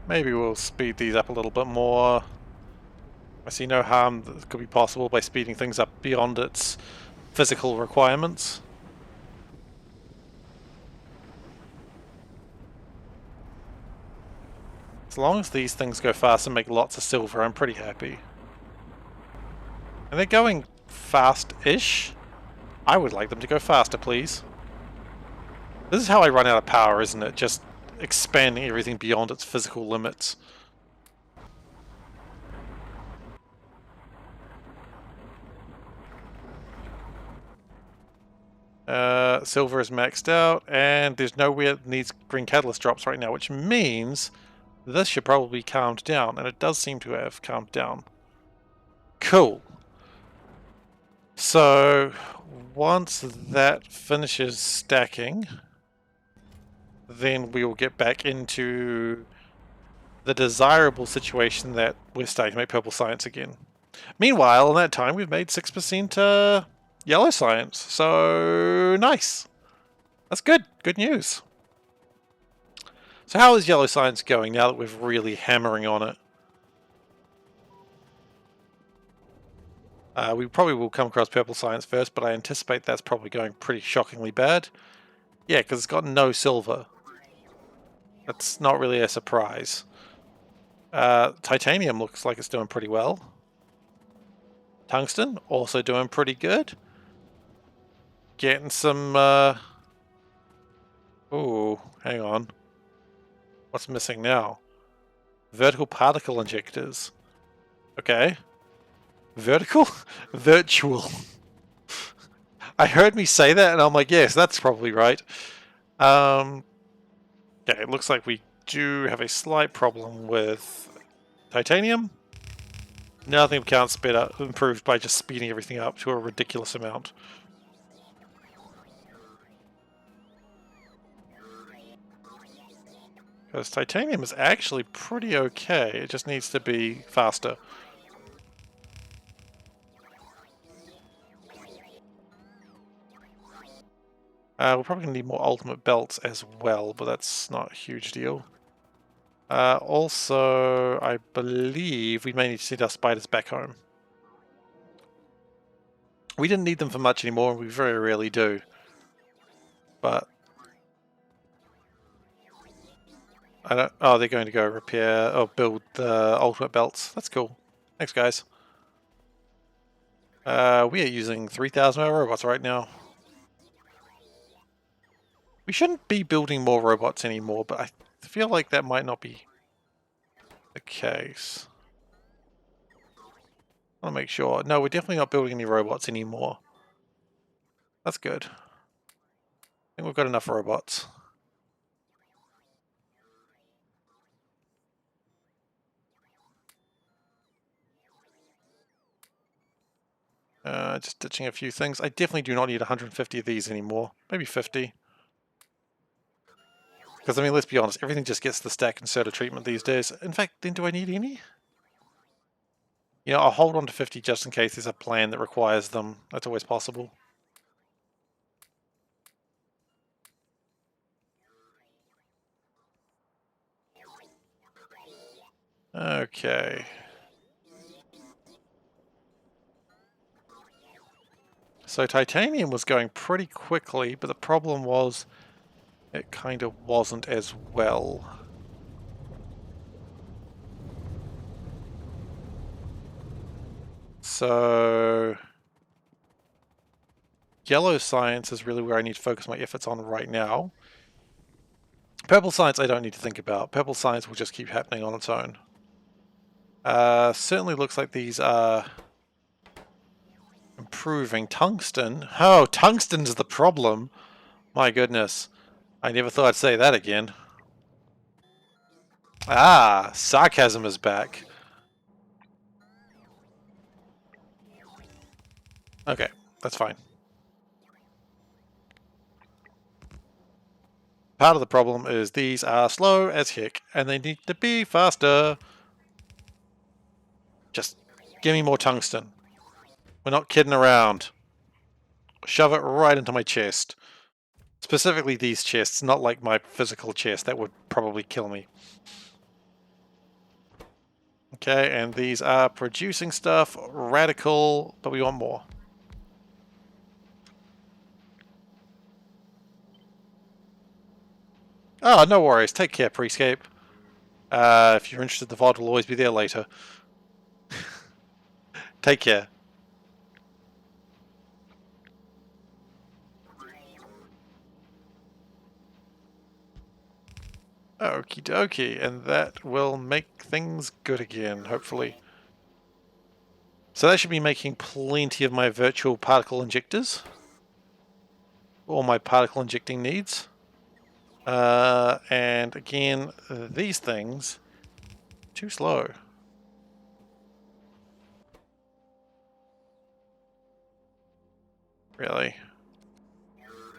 A: Maybe we'll speed these up a little bit more. I see no harm that could be possible by speeding things up beyond its physical requirements. As long as these things go fast and make lots of silver, I'm pretty happy. And they're going fast-ish. I would like them to go faster, please. This is how I run out of power, isn't it? Just expanding everything beyond its physical limits. Silver is maxed out, and there's nowhere that needs green catalyst drops right now, which means this should probably be calmed down, and it does seem to have calmed down. Cool. So, once that finishes stacking, then we will get back into the desirable situation that we're starting to make purple science again. Meanwhile, in that time, we've made 6% yellow science, so nice. That's good. Good news. So how is yellow science going now that we're really hammering on it? We probably will come across purple science first, but I anticipate that's probably going pretty shockingly bad. Yeah, because it's got no silver. That's not really a surprise. Titanium looks like it's doing pretty well. Tungsten, also doing pretty good. Getting some... Ooh, hang on. What's missing now? Vertical particle injectors. Okay. Vertical? Virtual. I heard me say that and I'm like, yes, that's probably right. Okay, it looks like we do have a slight problem with titanium. Nothing can't speed up, improved by just speeding everything up to a ridiculous amount. Because titanium is actually pretty okay, it just needs to be faster. We're probably going to need more ultimate belts as well, but that's not a huge deal. Also, I believe we may need to send our spiders back home. We didn't need them for much anymore, and we very rarely do. But I don't. Oh, they're going to go repair or build the ultimate belts. That's cool. Thanks, guys. We are using 3,000 robots right now. We shouldn't be building more robots anymore, but I feel like that might not be the case. I want to make sure. No, we're definitely not building any robots anymore. That's good. I think we've got enough robots. Just ditching a few things. I definitely do not need 150 of these anymore. Maybe 50. Because, I mean, let's be honest, everything just gets the stack inserter treatment these days. In fact, then do I need any? You know, I'll hold on to 50 just in case there's a plan that requires them. That's always possible. Okay. So titanium was going pretty quickly, but the problem was it kind of wasn't as well. So yellow science is really where I need to focus my efforts on right now. Purple science I don't need to think about. Purple science will just keep happening on its own. Certainly looks like these are improving. Tungsten? Oh, tungsten's the problem! My goodness. I never thought I'd say that again. Ah, sarcasm is back. Okay, that's fine. Part of the problem is these are slow as heck, and they need to be faster. Just give me more tungsten. We're not kidding around. Shove it right into my chest. Specifically these chests, not like my physical chest. That would probably kill me. Okay, and these are producing stuff. Radical, but we want more. Oh, no worries. Take care, Prescape. If you're interested, the VOD will always be there later. Take care. Okie dokie, and that will make things good again, hopefully. So that should be making plenty of my virtual particle injectors. All my particle injecting needs. And again, these things, too slow. Really.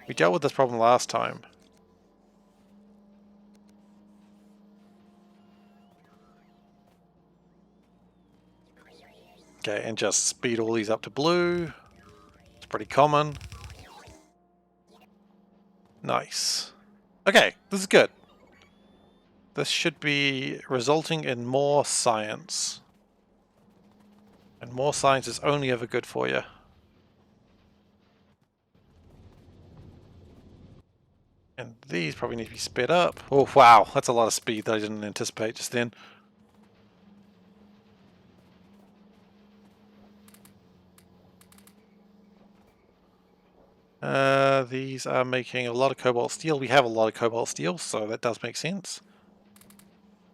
A: We dealt with this problem last time. Okay, and just speed all these up to blue. It's pretty common. Nice. Okay, this is good. This should be resulting in more science. And more science is only ever good for you. And these probably need to be sped up. Oh, wow, that's a lot of speed that I didn't anticipate just then. These are making a lot of cobalt steel. We have a lot of cobalt steel, so that does make sense.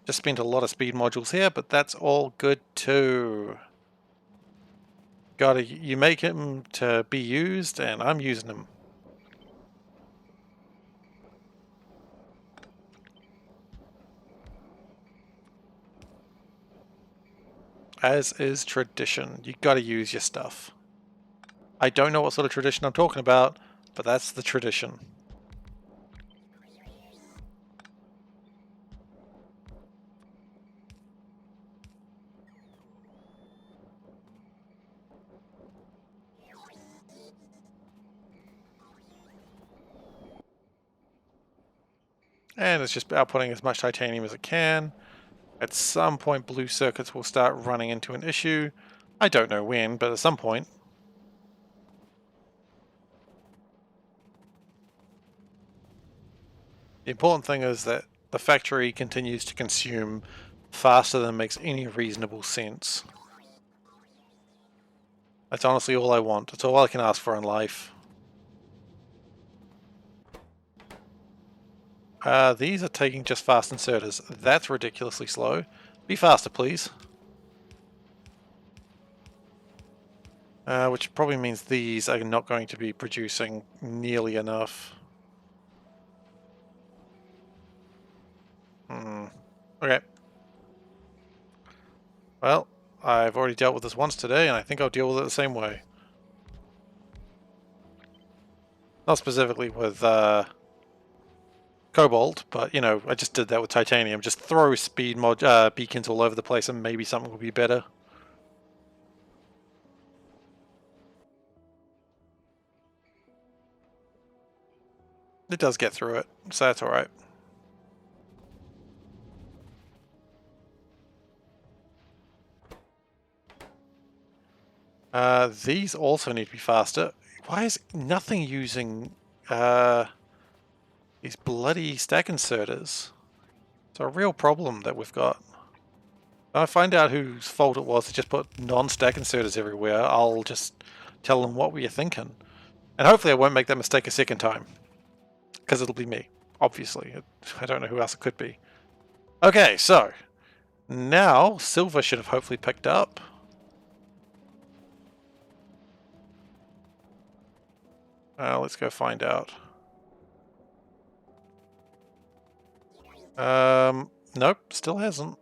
A: Just spent a lot of speed modules here, but that's all good too. You make him to be used, and I'm using him. As is tradition. You gotta use your stuff. I don't know what sort of tradition I'm talking about, but that's the tradition. And it's just outputting as much titanium as it can. At some point, blue circuits will start running into an issue. I don't know when, but at some point. The important thing is that the factory continues to consume faster than makes any reasonable sense. That's honestly all I want. That's all I can ask for in life. These are taking just fast inserters. That's ridiculously slow. Be faster, please. Which probably means these are not going to be producing nearly enough. Okay. Well, I've already dealt with this once today, and I think I'll deal with it the same way. Not specifically with cobalt, but you know, I just did that with titanium. Just throw speed beacons all over the place, and maybe something will be better. It does get through it, so that's alright. These also need to be faster. Why is nothing using these bloody stack inserters? It's a real problem that we've got. When I find out whose fault it was to just put non-stack inserters everywhere, I'll just tell them what we are thinking. And hopefully I won't make that mistake a second time. Because it'll be me, obviously. I don't know who else it could be. Okay, so now silver should have hopefully picked up. Let's go find out. Nope, still hasn't.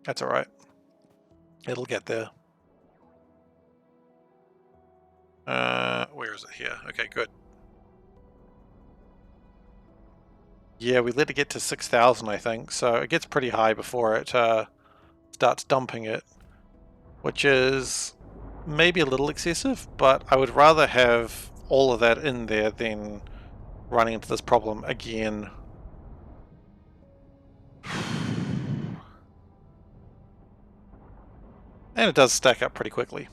A: That's alright. It'll get there. Where is it here? Okay, good. Yeah, we let it get to 6,000, I think, so it gets pretty high before it starts dumping it, which is maybe a little excessive, but I would rather have all of that in there than running into this problem again. And it does stack up pretty quickly.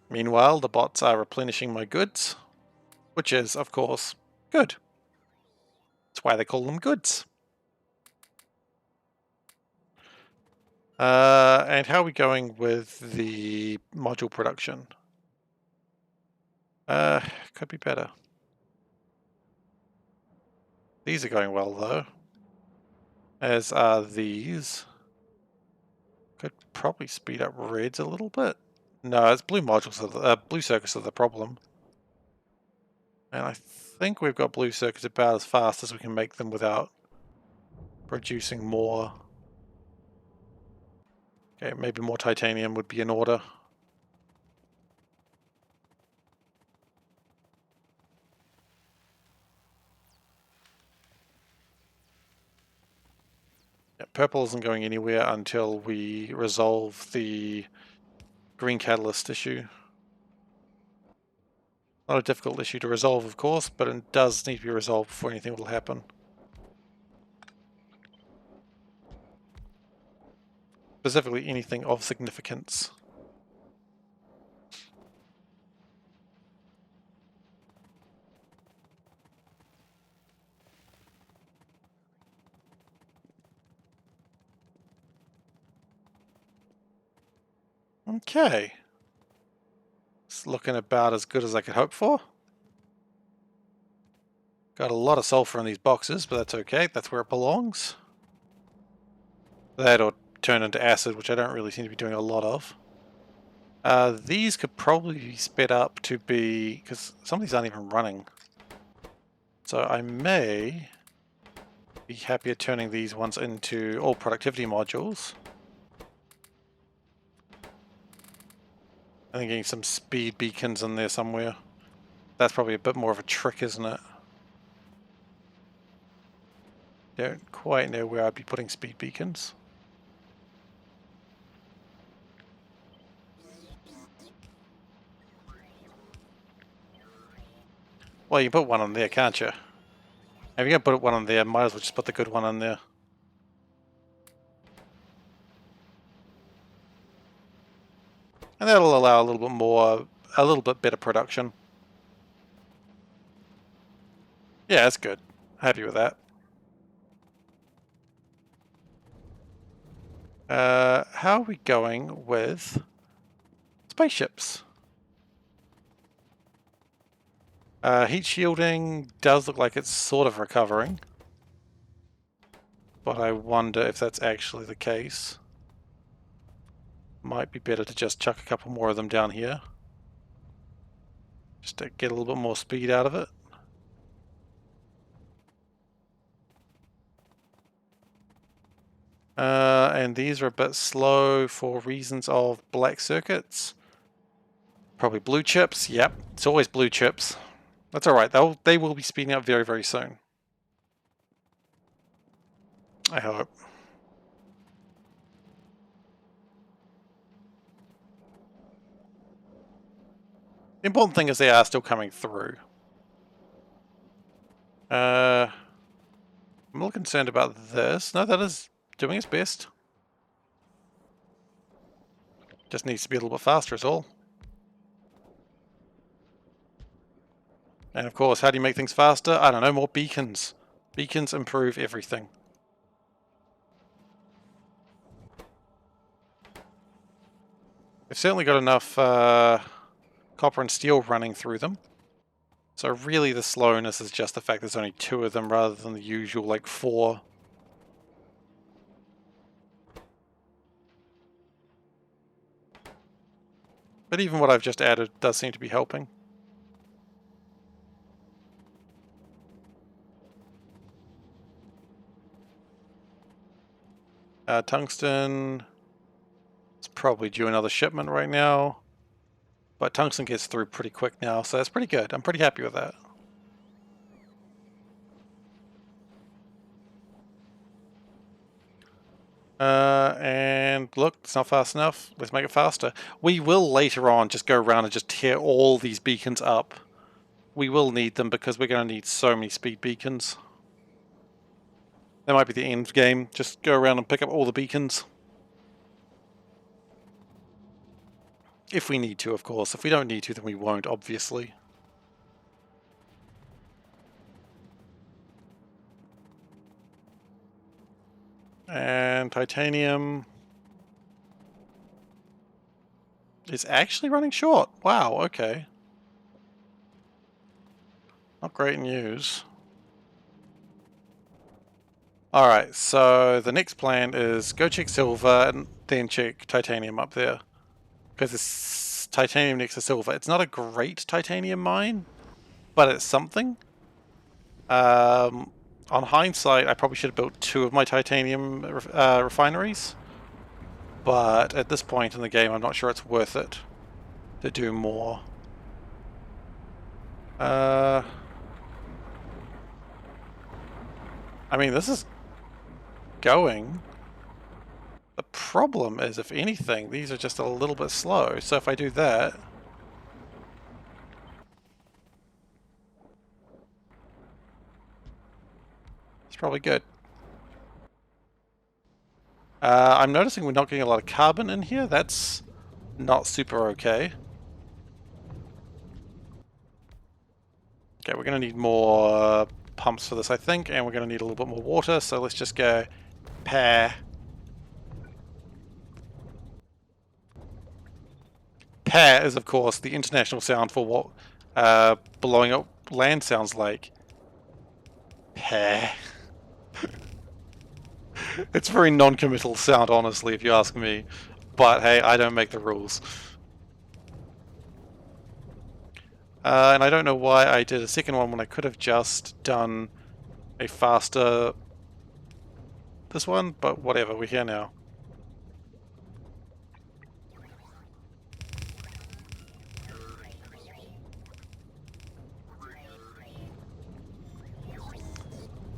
A: Meanwhile, the bots are replenishing my goods, which is, of course, good. That's why they call them goods. And how are we going with the module production? Could be better. These are going well, though. As are these. Could probably speed up reds a little bit. No, it's blue modules, blue circuits are the problem. And I think we've got blue circuits about as fast as we can make them without producing more. Okay, maybe more titanium would be in order. Yeah, purple isn't going anywhere until we resolve the green catalyst issue. Not a difficult issue to resolve, of course, but it does need to be resolved before anything will happen. Specifically anything of significance. Okay. It's looking about as good as I could hope for. Got a lot of sulfur in these boxes, but that's okay. That's where it belongs. That or turn into acid, which I don't really seem to be doing a lot of. These could probably be sped up to be, because some of these aren't even running. So I may be happier turning these ones into all productivity modules. I think getting some speed beacons in there somewhere. That's probably a bit more of a trick, isn't it? Don't quite know where I'd be putting speed beacons. Well, you can put one on there, can't you? If you're going to put one on there, might as well just put the good one on there. And that'll allow a little bit more, a little bit better production. Yeah, that's good. Happy with that. How are we going with spaceships? Heat shielding does look like it's sort of recovering. But I wonder if that's actually the case. Might be better to just chuck a couple more of them down here. Just to get a little bit more speed out of it. And these are a bit slow for reasons of black circuits. Probably blue chips. Yep, it's always blue chips. That's alright, they will be speeding up very, very soon. I hope. The important thing is they are still coming through. I'm a little concerned about this. No, that is doing its best. Just needs to be a little bit faster is all. And of course, how do you make things faster? I don't know, more beacons. Beacons improve everything. They've certainly got enough copper and steel running through them. So really the slowness is just the fact there's only 2 of them rather than the usual like 4. But even what I've just added does seem to be helping. Tungsten is probably due another shipment right now. But tungsten gets through pretty quick now, so that's pretty good. I'm pretty happy with that. And look, it's not fast enough. Let's make it faster. We will later on just go around and just tear all these beacons up. We will need them because we're going to need so many speed beacons. That might be the end game. Just go around and pick up all the beacons. If we need to, of course. If we don't need to, then we won't, obviously. And titanium is actually running short. Wow, okay. Not great news. Alright, so the next plan is go check silver and then check titanium up there. Because it's titanium next to silver. It's not a great titanium mine, but it's something. On hindsight, I probably should have built 2 of my titanium refineries. But at this point in the game, I'm not sure it's worth it to do more. I mean, this is going. The problem is, if anything, these are just a little bit slow. So if I do that... it's probably good. I'm noticing we're not getting a lot of carbon in here. That's not super okay. Okay, we're going to need more pumps for this, I think, and we're going to need a little bit more water, so let's just go pair. Pair is, of course, the international sound for what blowing up land sounds like. Pair. It's very non-committal sound, honestly, if you ask me. But hey, I don't make the rules. And I don't know why I did a second one when I could have just done a faster this one, but whatever, we're here now.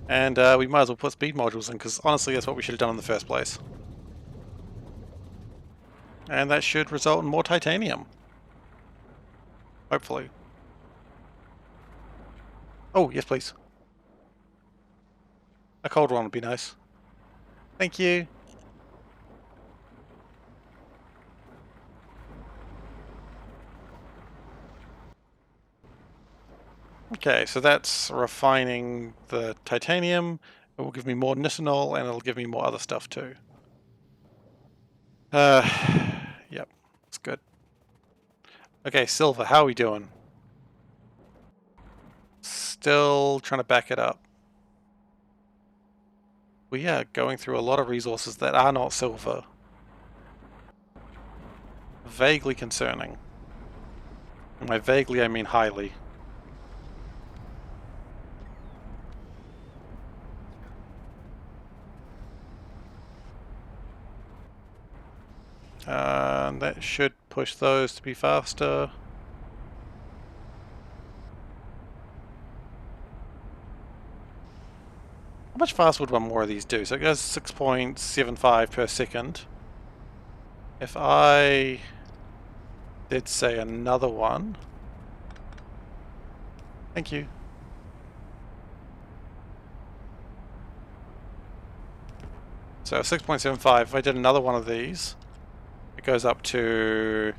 A: And we might as well put speed modules in, because honestly that's what we should have done in the first place. And that should result in more titanium. Hopefully. Oh, yes please. A cold one would be nice. Thank you. Okay, so that's refining the titanium. It will give me more nitinol and it'll give me more other stuff too. Yep, that's good. Okay, silver, how are we doing? Still trying to back it up. We are going through a lot of resources that are not silver. Vaguely concerning. And by vaguely I mean highly. And that should push those to be faster. How much faster would one more of these do? So it goes 6.75 per second. If I did say another one. Thank you. So 6.75, if I did another one of these, it goes up to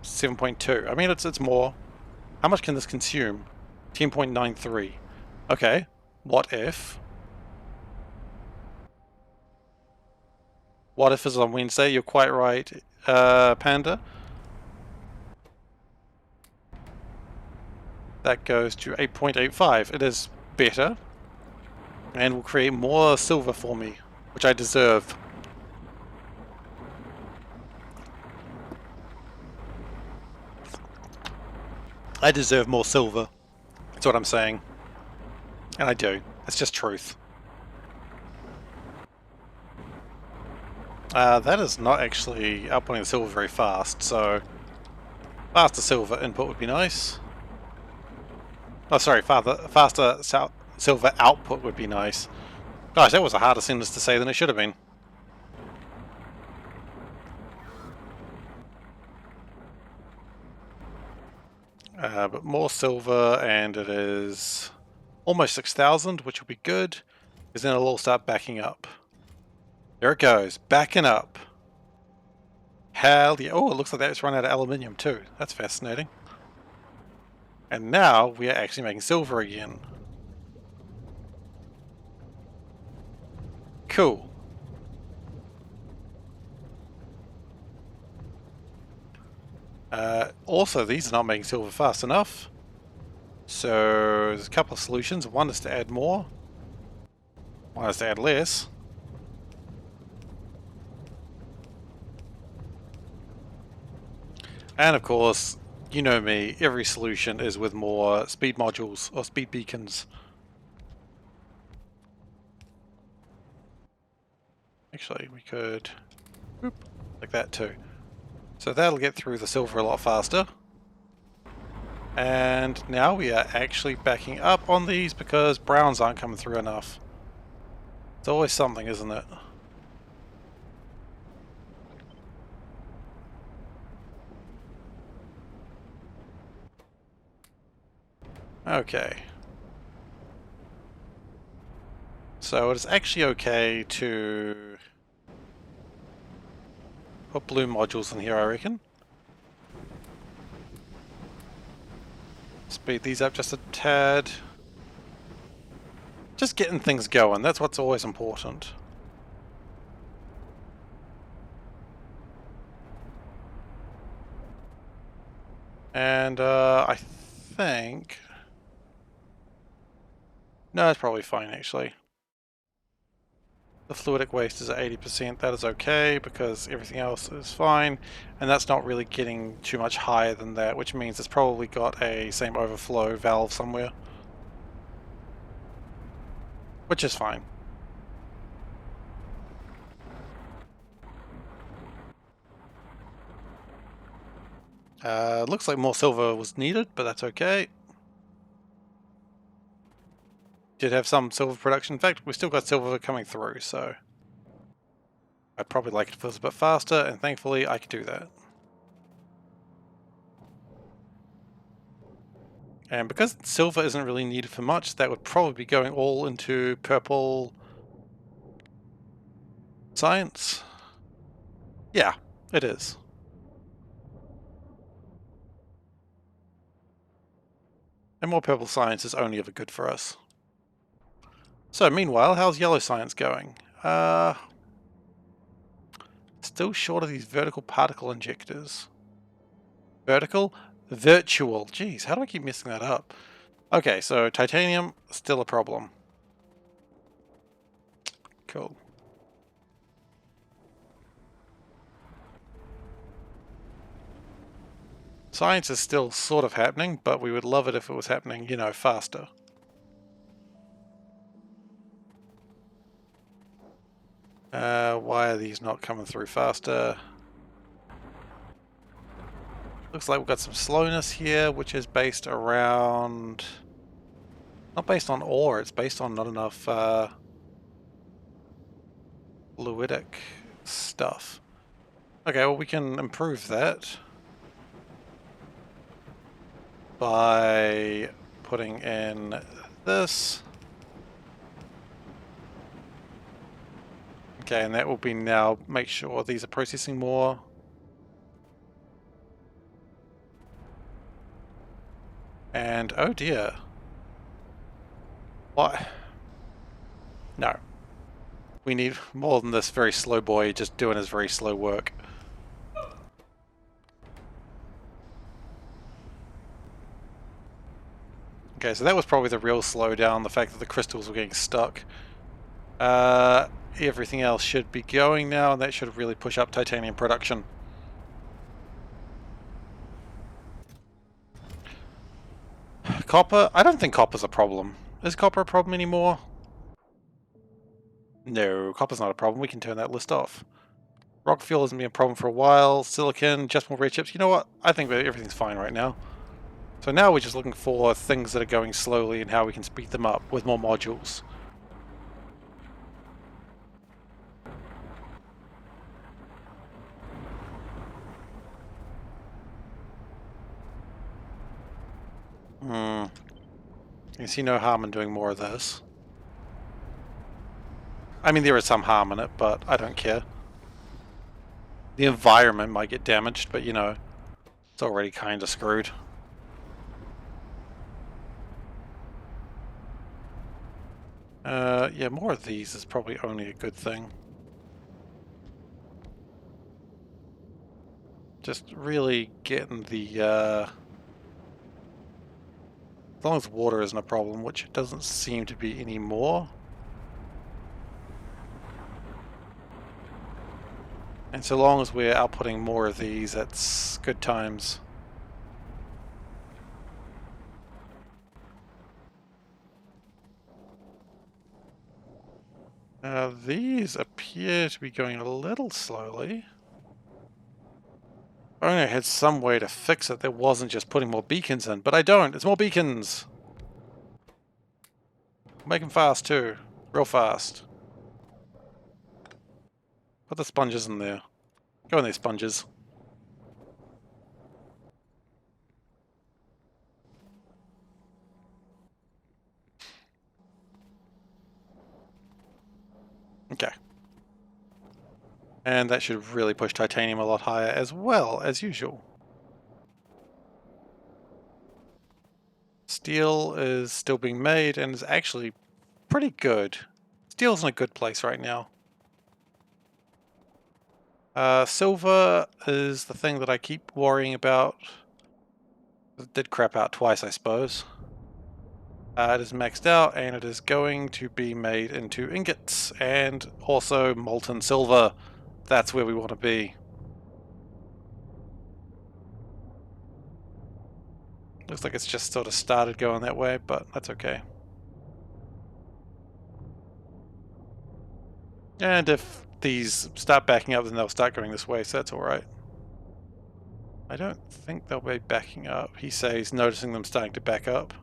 A: 7.2. I mean, it's more. How much can this consume? 10.93. Okay, what if? What if is on Wednesday? You're quite right, Panda. That goes to 8.85. It is better. And will create more silver for me, which I deserve. I deserve more silver. That's what I'm saying. And I do. It's just truth. That is not actually outputting the silver very fast, so faster silver input would be nice. Oh, sorry, faster silver output would be nice. Gosh, that was a harder sentence to say than it should have been. But more silver, and it is almost 6,000, which will be good, because then it'll all start backing up. There it goes, backing up. Hell yeah. Oh, it looks like that's run out of aluminium too. That's fascinating. And now we are actually making silver again. Cool. Also, these are not making silver fast enough. So there's a couple of solutions. One is to add more. One is to add less. And of course, you know me, every solution is with more speed modules or speed beacons. Actually, we could whoop, like that too. So that'll get through the silver a lot faster. And now we are actually backing up on these because browns aren't coming through enough. It's always something, isn't it? Okay. So it's actually okay to put blue modules in here, I reckon. Speed these up just a tad. Just getting things going, that's what's always important. And I think... No, it's probably fine actually. The fluidic waste is at 80%. That is okay because everything else is fine. And that's not really getting too much higher than that, which means it's probably got a same overflow valve somewhere. Which is fine. Looks like more silver was needed, but that's okay. Did have some silver production. In fact, we still got silver coming through, so I'd probably like it if it was a bit faster, and thankfully I can do that. And because silver isn't really needed for much, that would probably be going all into purple science. Yeah, it is. And more purple science is only ever good for us. So meanwhile, how's yellow science going? Still short of these vertical particle injectors. Vertical? Virtual. Jeez, how do I keep messing that up? Okay, so titanium, still a problem. Cool. Science is still sort of happening, but we would love it if it was happening, you know, faster. Why are these not coming through faster? Looks like we've got some slowness here, which is based around... Not based on ore, it's based on not enough fluidic stuff. Okay, well we can improve that by putting in this. Okay, and that will be now make sure these are processing more. And oh dear. What? No. We need more than this very slow boy just doing his very slow work. Okay, so that was probably the real slowdown, the fact that the crystals were getting stuck. Everything else should be going now, and that should really push up titanium production. Copper? I don't think copper's a problem. Is copper a problem anymore? No, copper's not a problem. We can turn that list off. Rock fuel hasn't been a problem for a while. Silicon, just more red chips. You know what? I think that everything's fine right now. So now we're just looking for things that are going slowly and how we can speed them up with more modules. You see no harm in doing more of this. I mean, there is some harm in it, but I don't care. The environment might get damaged, but you know, it's already kind of screwed. Yeah, more of these is probably only a good thing. Just really getting the, as long as water isn't a problem, which it doesn't seem to be anymore. And so long as we're outputting more of these, that's good times. These appear to be going a little slowly. If only I had some way to fix it that wasn't just putting more beacons in, but I don't. It's more beacons. Make them fast too. Real fast. Put the sponges in there. Go in there, sponges. Okay. And that should really push titanium a lot higher as well, as usual. Steel is still being made and is actually pretty good. Steel's in a good place right now. Silver is the thing that I keep worrying about. It did crap out twice, I suppose. It is maxed out and it is going to be made into ingots and also molten silver. That's where we want to be. Looks like it's just sort of started going that way, but that's okay. And if these start backing up, then they'll start going this way, so that's alright. I don't think they'll be backing up. He says noticing them starting to back up.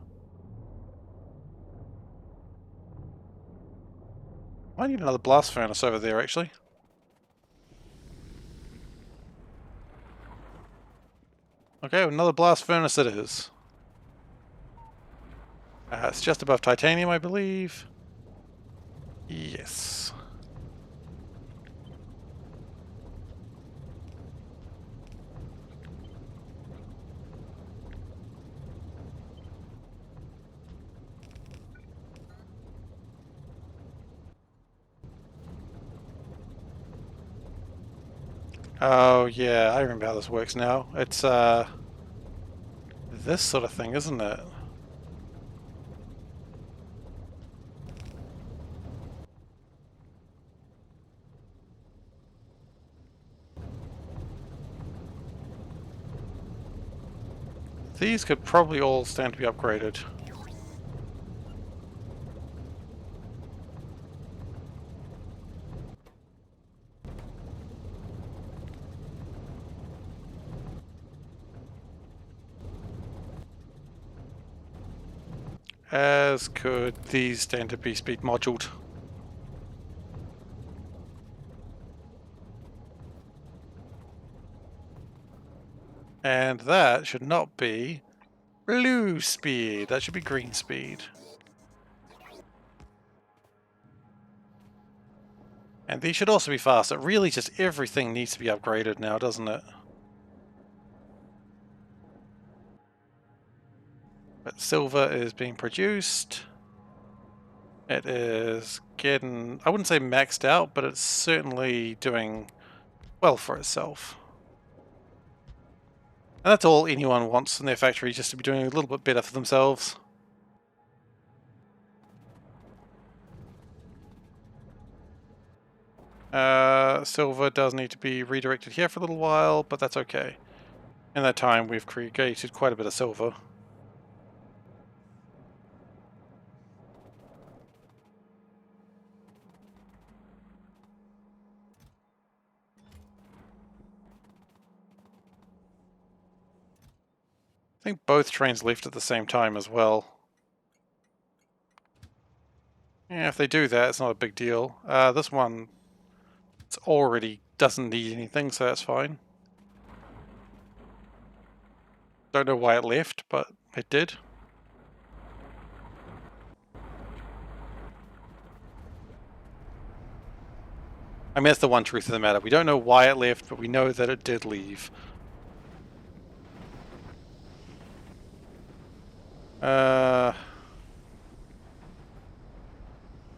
A: I need another blast furnace over there, actually. Okay, another blast furnace it is. It's just above titanium, I believe. Yes. Oh yeah, I remember how this works now. It's this sort of thing, isn't it? These could probably all stand to be upgraded. As could these stand to be speed moduled. And that should not be blue speed. That should be green speed. And these should also be faster. Really just everything needs to be upgraded now, doesn't it? But silver is being produced. It is getting, I wouldn't say maxed out, but it's certainly doing well for itself. And that's all anyone wants in their factory, just to be doing a little bit better for themselves. Silver does need to be redirected here for a little while, but that's okay. In that time, we've created quite a bit of silver. I think both trains left at the same time as well. Yeah, if they do that, it's not a big deal. This one, it's already doesn't need anything, so that's fine. Don't know why it left, but it did. I mean, that's the one truth of the matter. We don't know why it left, but we know that it did leave.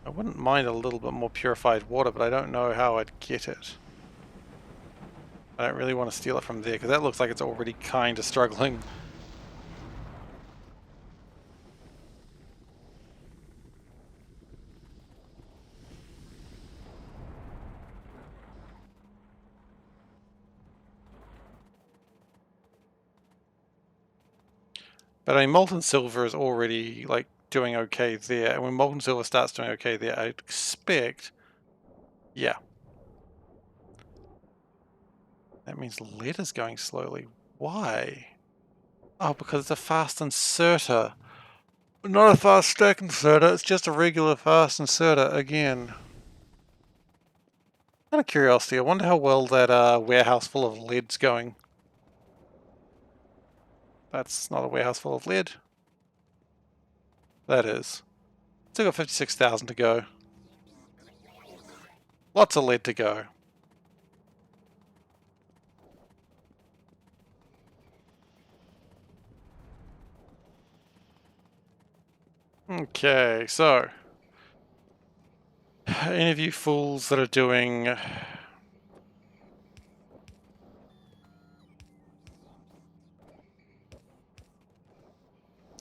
A: I wouldn't mind a little bit more purified water, but I don't know how I'd get it. I don't really want to steal it from there, because that looks like it's already kind of struggling. But I mean, molten silver is already, like, doing okay there. And when molten silver starts doing okay there, I'd expect... Yeah. That means lead is going slowly. Why? Oh, because it's a fast inserter. Not a fast stack inserter, it's just a regular fast inserter again. Out of curiosity, I wonder how well that warehouse full of lead's going. That's not a warehouse full of lead. That is. Still got 56,000 to go. Lots of lead to go. Okay, so any of you fools that are doing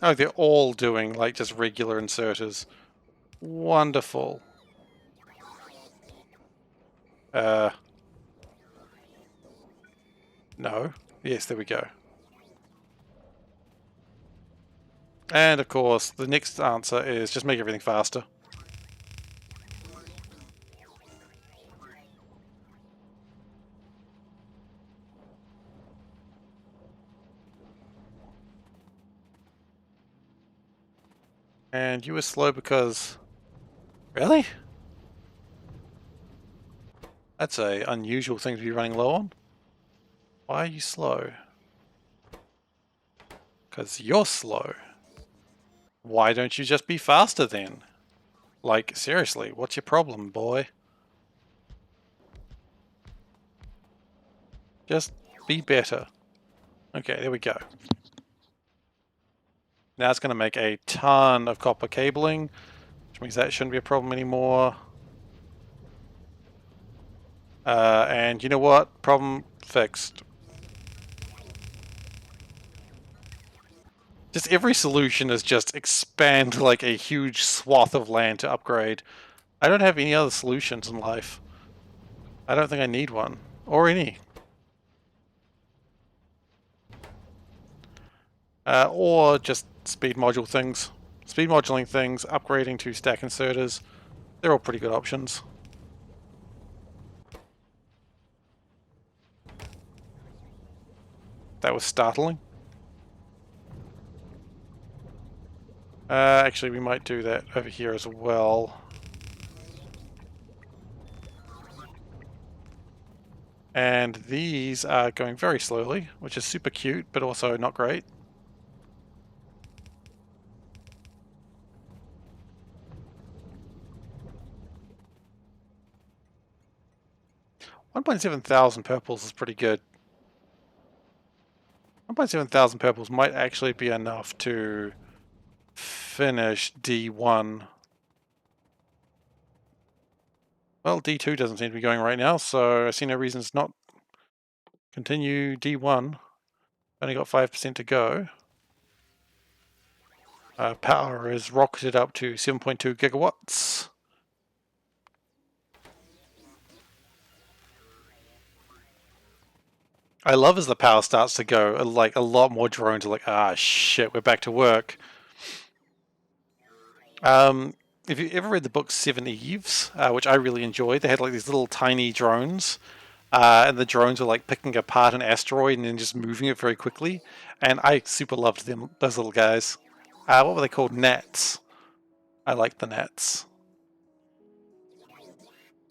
A: Oh, they're all doing like just regular inserters. Wonderful. No. Yes, there we go. And of course, the next answer is just make everything faster. And you were slow because... Really? That's a unusual thing to be running low on. Why are you slow? Because you're slow. Why don't you just be faster then? Like, seriously, what's your problem, boy? Just be better. Okay, there we go. Now it's going to make a ton of copper cabling, which means that shouldn't be a problem anymore. And you know what? Problem fixed. Just every solution is just expand like a huge swath of land to upgrade. I don't have any other solutions in life. I don't think I need one. Or any. Or just speed module things. Speed moduling things, upgrading to stack inserters. They're all pretty good options. That was startling. Actually, we might do that over here as well. And these are going very slowly, which is super cute, but also not great. $1,700 purples is pretty good. 1,700 purples might actually be enough to finish D1. Well, D2 doesn't seem to be going right now, so I see no reasons not continue D1. Only got 5% to go. Power is rocketed up to 7.2 gigawatts. I love as the power starts to go, like a lot more drones are like, ah shit, we're back to work. If you ever read the book Seven Eves, which I really enjoyed, they had like these little tiny drones, and the drones were like picking apart an asteroid and then just moving it very quickly. And I super loved them, those little guys. What were they called? Gnats. I liked the gnats.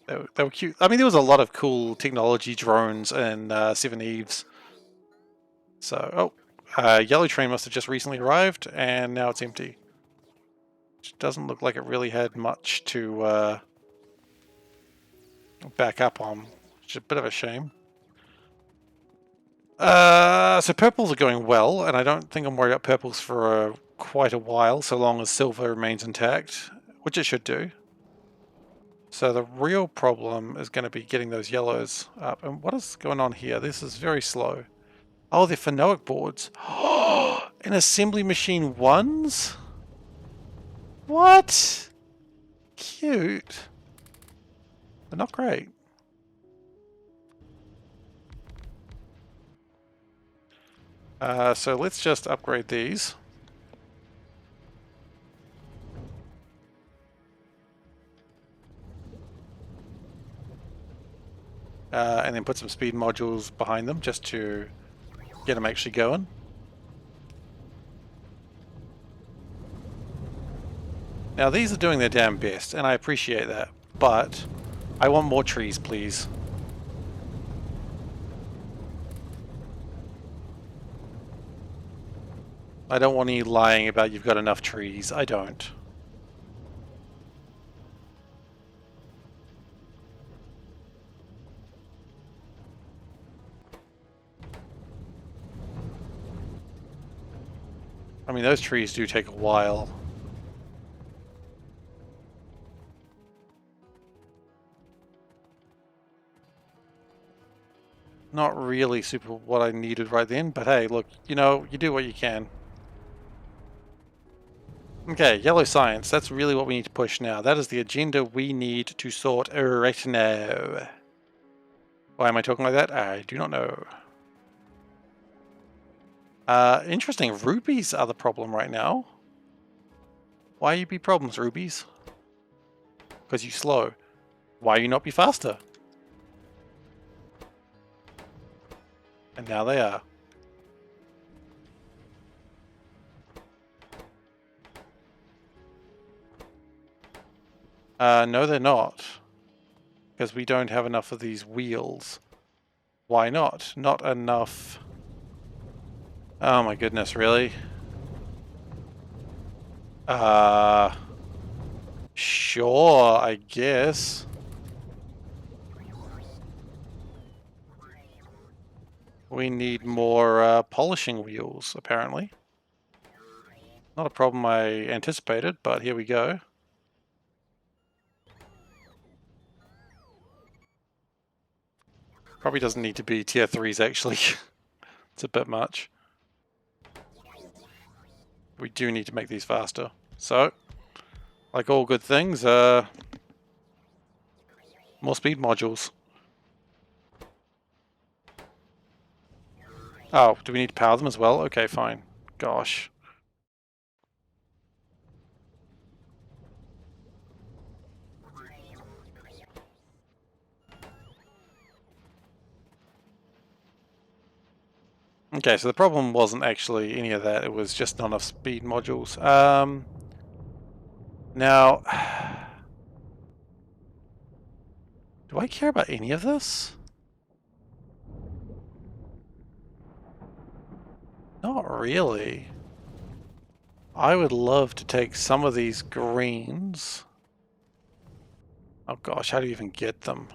A: They were cute. I mean, there was a lot of cool technology drones in Seven Eves. So, yellow train must have just recently arrived, and now it's empty. Which doesn't look like it really had much to back up on, which is a bit of a shame. So purples are going well, and I don't think I'm worried about purples for quite a while, so long as silver remains intact, which it should do. So the real problem is going to be getting those yellows up. And what is going on here? This is very slow. Oh, they're phonoic boards. And assembly machine ones? What? Cute. But not great. So let's just upgrade these. And then put some speed modules behind them just to get them actually going. Now these are doing their damn best, and I appreciate that, but I want more trees, please. I don't want any lying about you've got enough trees. I don't. I mean, those trees do take a while. Not really super what I needed right then, but hey, look, you know, you do what you can. Okay, yellow science. That's really what we need to push now. That is the agenda we need to sort right now. Why am I talking like that? I do not know. Interesting. Rubies are the problem right now. Why you be problems, rubies? Because you slow. Why you not be faster? And now they are. No they're not. Because we don't have enough of these wheels. Why not? Not enough. Oh my goodness, really? Sure, I guess. We need more polishing wheels, apparently. Not a problem I anticipated, but here we go. Probably doesn't need to be tier 3s, actually. It's a bit much. We do need to make these faster. So, like all good things, more speed modules. Oh, do we need to power them as well? Okay, fine. Gosh. Okay, so the problem wasn't actually any of that, it was just not enough speed modules. Now, do I care about any of this? Not really. I would love to take some of these greens. Oh gosh, how do you even get them?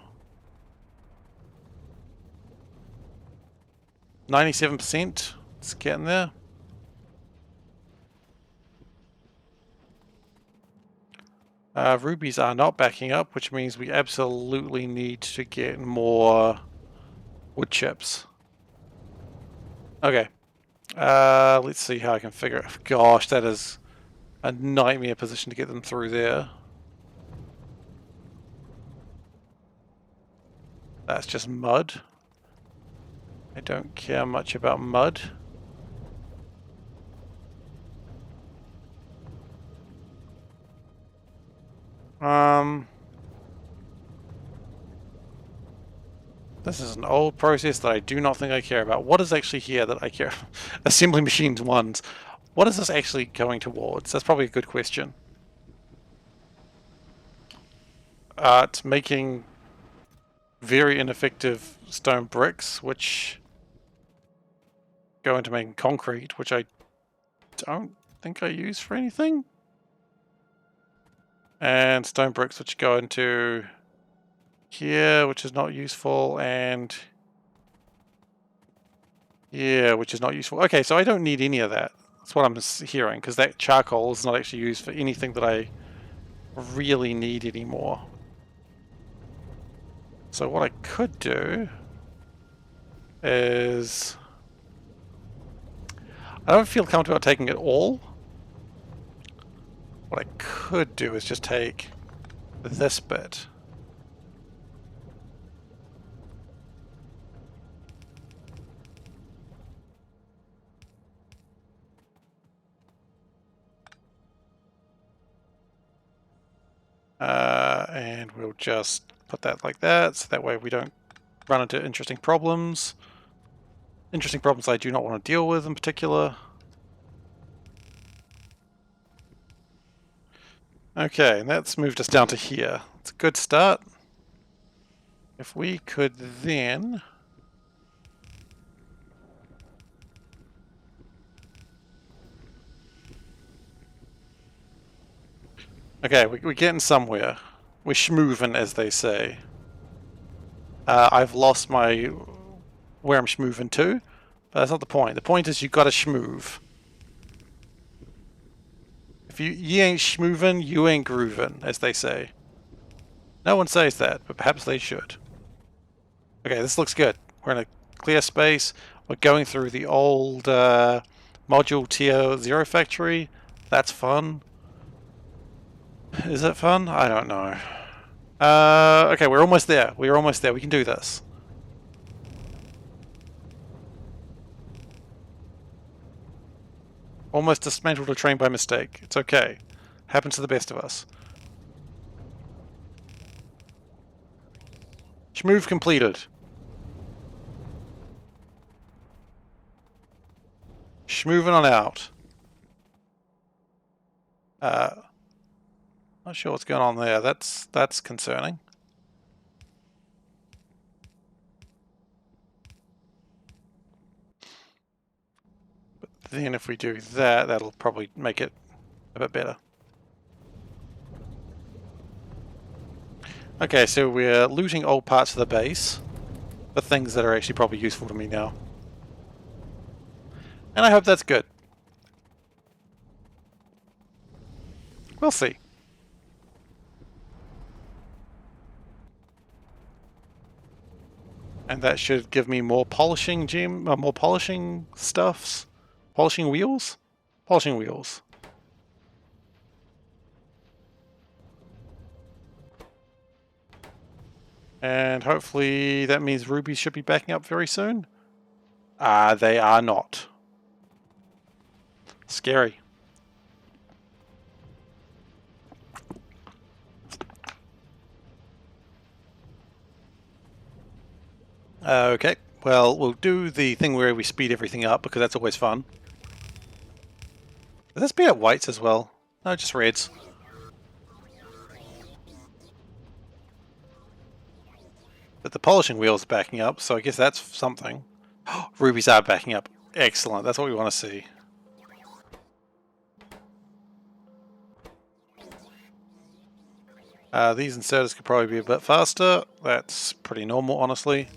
A: 97%. It's getting there. Rubies are not backing up, which means we absolutely need to get more wood chips. Okay. Let's see how I can figure it. Gosh, that is a nightmare position to get them through there. That's just mud. I don't care much about mud. This is an old process that I do not think I care about. What is actually here that I care? Assembly machines ones. What is this actually going towards? That's probably a good question. It's making very ineffective stone bricks, which go into making concrete, which I don't think I use for anything. And stone bricks, which go into here, which is not useful, and yeah, which is not useful. Okay, so I don't need any of that. That's what I'm hearing, because that charcoal is not actually used for anything that I really need anymore. So what I could do is... I don't feel comfortable about taking it all. What I could do is just take this bit. And we'll just put that like that, so that way we don't run into interesting problems. Interesting problems I do not want to deal with in particular. Okay, and that's moved us down to here. It's a good start. If we could then... Okay, we're getting somewhere. We're schmoovin', as they say. I've lost my... where I'm schmoovin' to, but that's not the point. The point is you gotta schmoove. If you ain't schmoovin', you ain't groovin', as they say. No one says that, but perhaps they should. Okay, this looks good. We're in a clear space. We're going through the old module tier 0 factory. That's fun. Is it fun? I don't know. Okay, we're almost there. We're almost there. We can do this. Almost dismantled a train by mistake. It's okay. Happens to the best of us. Schmove completed. Schmoving on out. Not sure what's going on there. That's concerning. But then if we do that, that'll probably make it a bit better. Okay, so we're looting old parts of the base for things that are actually probably useful to me now. And I hope that's good. We'll see. And that should give me more polishing more polishing stuffs. Polishing wheels? Polishing wheels. And hopefully that means rubies should be backing up very soon. They are not. Scary. Okay, well, we'll do the thing where we speed everything up, because that's always fun. Does that speed up whites as well? No, just reds. But the polishing wheel's backing up, so I guess that's something. Rubies are backing up. Excellent, that's what we want to see. These inserters could probably be a bit faster. That's pretty normal, honestly.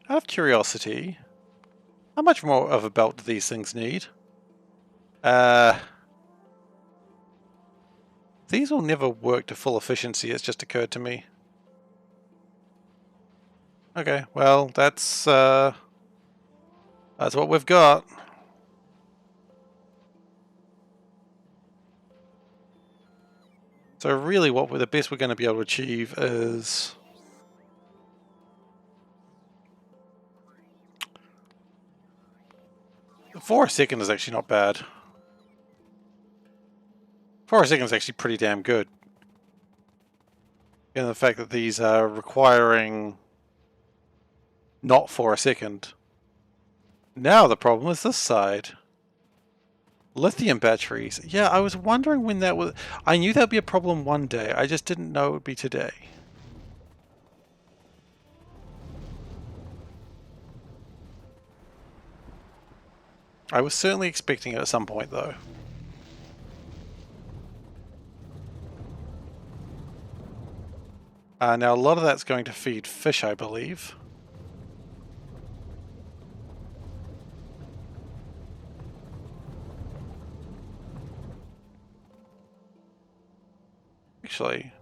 A: Out of curiosity, how much more of a belt do these things need? These will never work to full efficiency, it's just occurred to me. Okay, well, that's what we've got. So really what the best we're going to be able to achieve is... For a second is actually not bad. For a second is actually pretty damn good. And the fact that these are requiring not for a second. Now the problem is this side. Lithium batteries. Yeah, I was wondering when that was... I knew that would be a problem one day. I just didn't know it would be today. I was certainly expecting it at some point, though. Now, a lot of that's going to feed fish, I believe. Actually,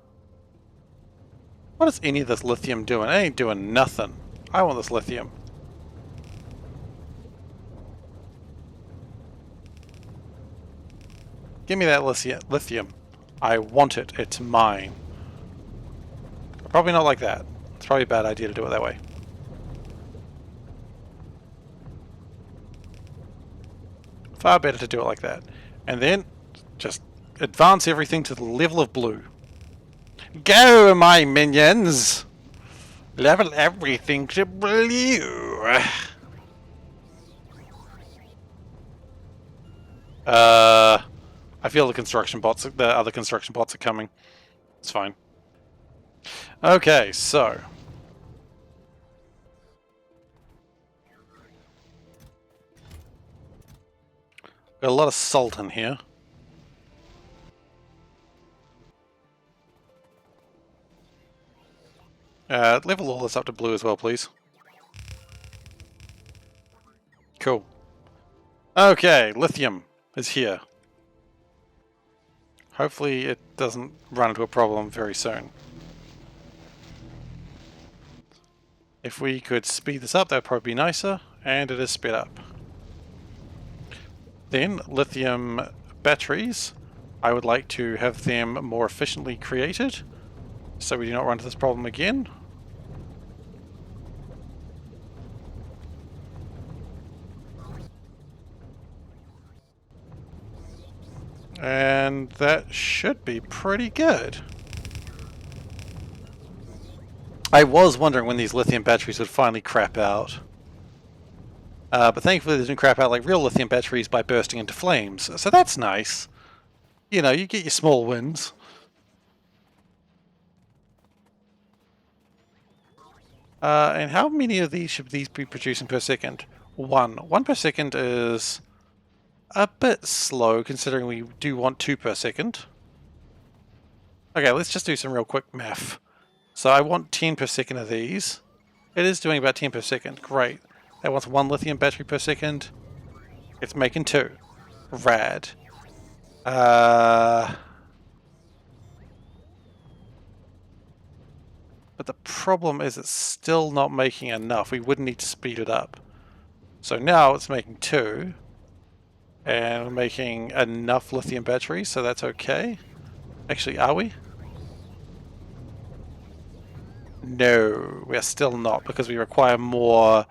A: what is any of this lithium doing? It ain't doing nothing. I want this lithium. Give me that lithium. I want it. It's mine. Probably not like that. It's probably a bad idea to do it that way. Far better to do it like that. And then just advance everything to the level of blue. Go, my minions! Level everything to blue. I feel the other construction bots are coming. It's fine. Okay, so got a lot of salt in here. Level all this up to blue as well, please. Cool. Okay, lithium is here. Hopefully it doesn't run into a problem very soon. If we could speed this up, that would probably be nicer, and it is sped up. Then lithium batteries, I would like to have them more efficiently created so we do not run into this problem again. And that should be pretty good. I was wondering when these lithium batteries would finally crap out. But thankfully they didn't crap out like real lithium batteries by bursting into flames. So that's nice. You know, you get your small wins. And how many of these should these be producing per second? One. One per second is a bit slow considering we do want 2 per second. Okay, let's just do some real quick math. So I want 10 per second of these. It is doing about 10 per second. Great. That wants 1 lithium battery per second. It's making 2. Rad. But the problem is it's still not making enough. We would need to speed it up. So now it's making 2. And we're making enough lithium batteries, so that's okay. Actually, are we? No, we are still not, because we require more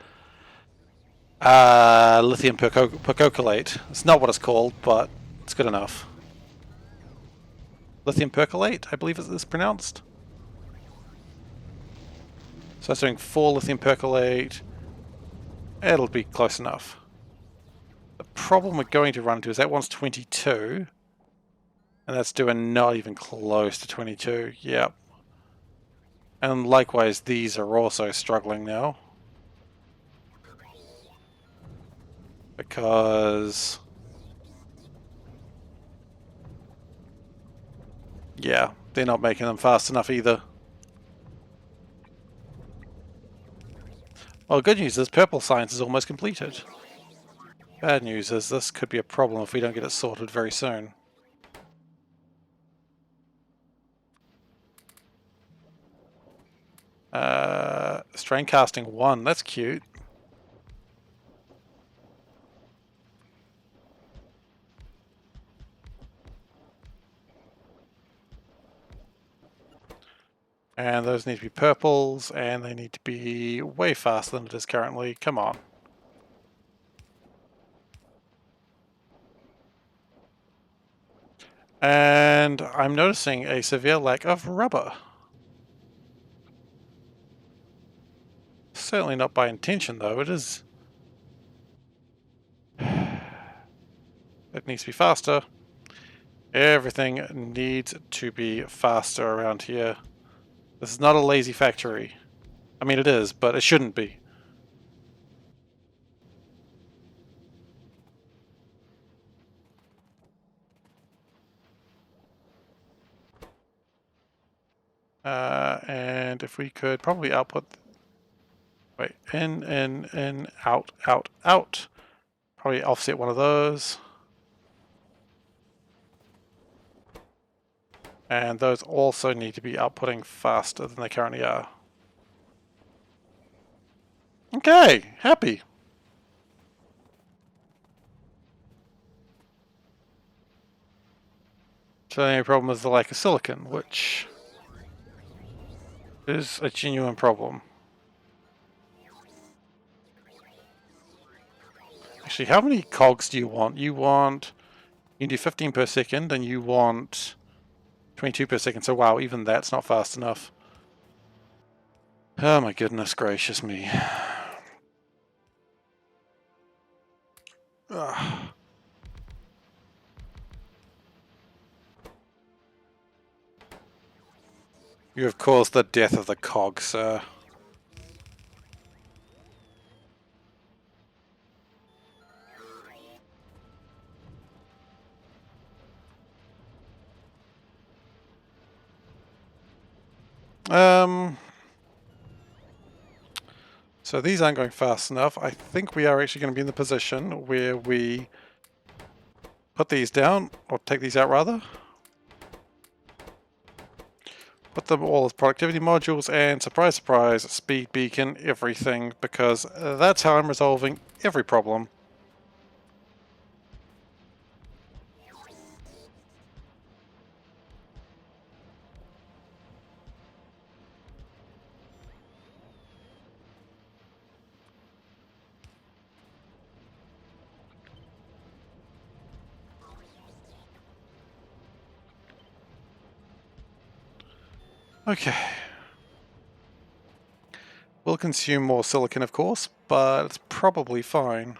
A: lithium percolate. It's not what it's called, but it's good enough. Lithium percolate, I believe it's pronounced. So that's doing 4 lithium percolate. It'll be close enough. The problem we're going to run into is that one's 22. And that's doing not even close to 22. Yep. And likewise, these are also struggling now. Because... yeah, they're not making them fast enough either. Well, good news is purple science is almost completed. Bad news is this could be a problem if we don't get it sorted very soon. Strain casting 1, that's cute. And those need to be purples, and they need to be way faster than it is currently. Come on. And I'm noticing a severe lack of rubber. Certainly not by intention, though. It is... it needs to be faster. Everything needs to be faster around here. This is not a lazy factory. I mean, it is, but it shouldn't be. And if we could probably output... wait, in, out, out, out. Probably offset one of those. And those also need to be outputting faster than they currently are. Okay, happy. So the only problem is the lack of silicon, which is a genuine problem. Actually, how many cogs do you want? You can do 15 per second, and you want 22 per second. So wow, even that's not fast enough. Oh my goodness gracious me. Ugh. You have caused the death of the cog, sir. So these aren't going fast enough. I think we are actually going to be in the position where we put these down, or take these out rather. Put them all as productivity modules, and surprise, surprise, speed beacon everything, because that's how I'm resolving every problem. Okay. We'll consume more silicon, of course, but it's probably fine.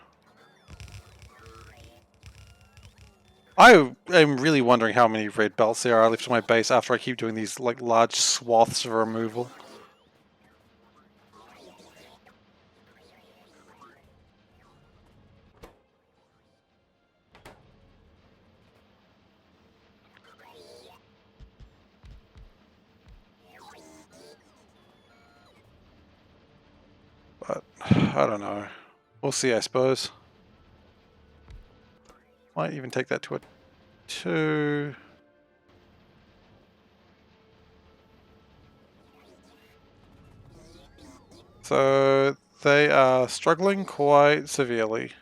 A: I am really wondering how many red belts there are left on my base after I keep doing these like large swaths of removal. But I don't know. We'll see, I suppose. Might even take that to a 2. So they are struggling quite severely.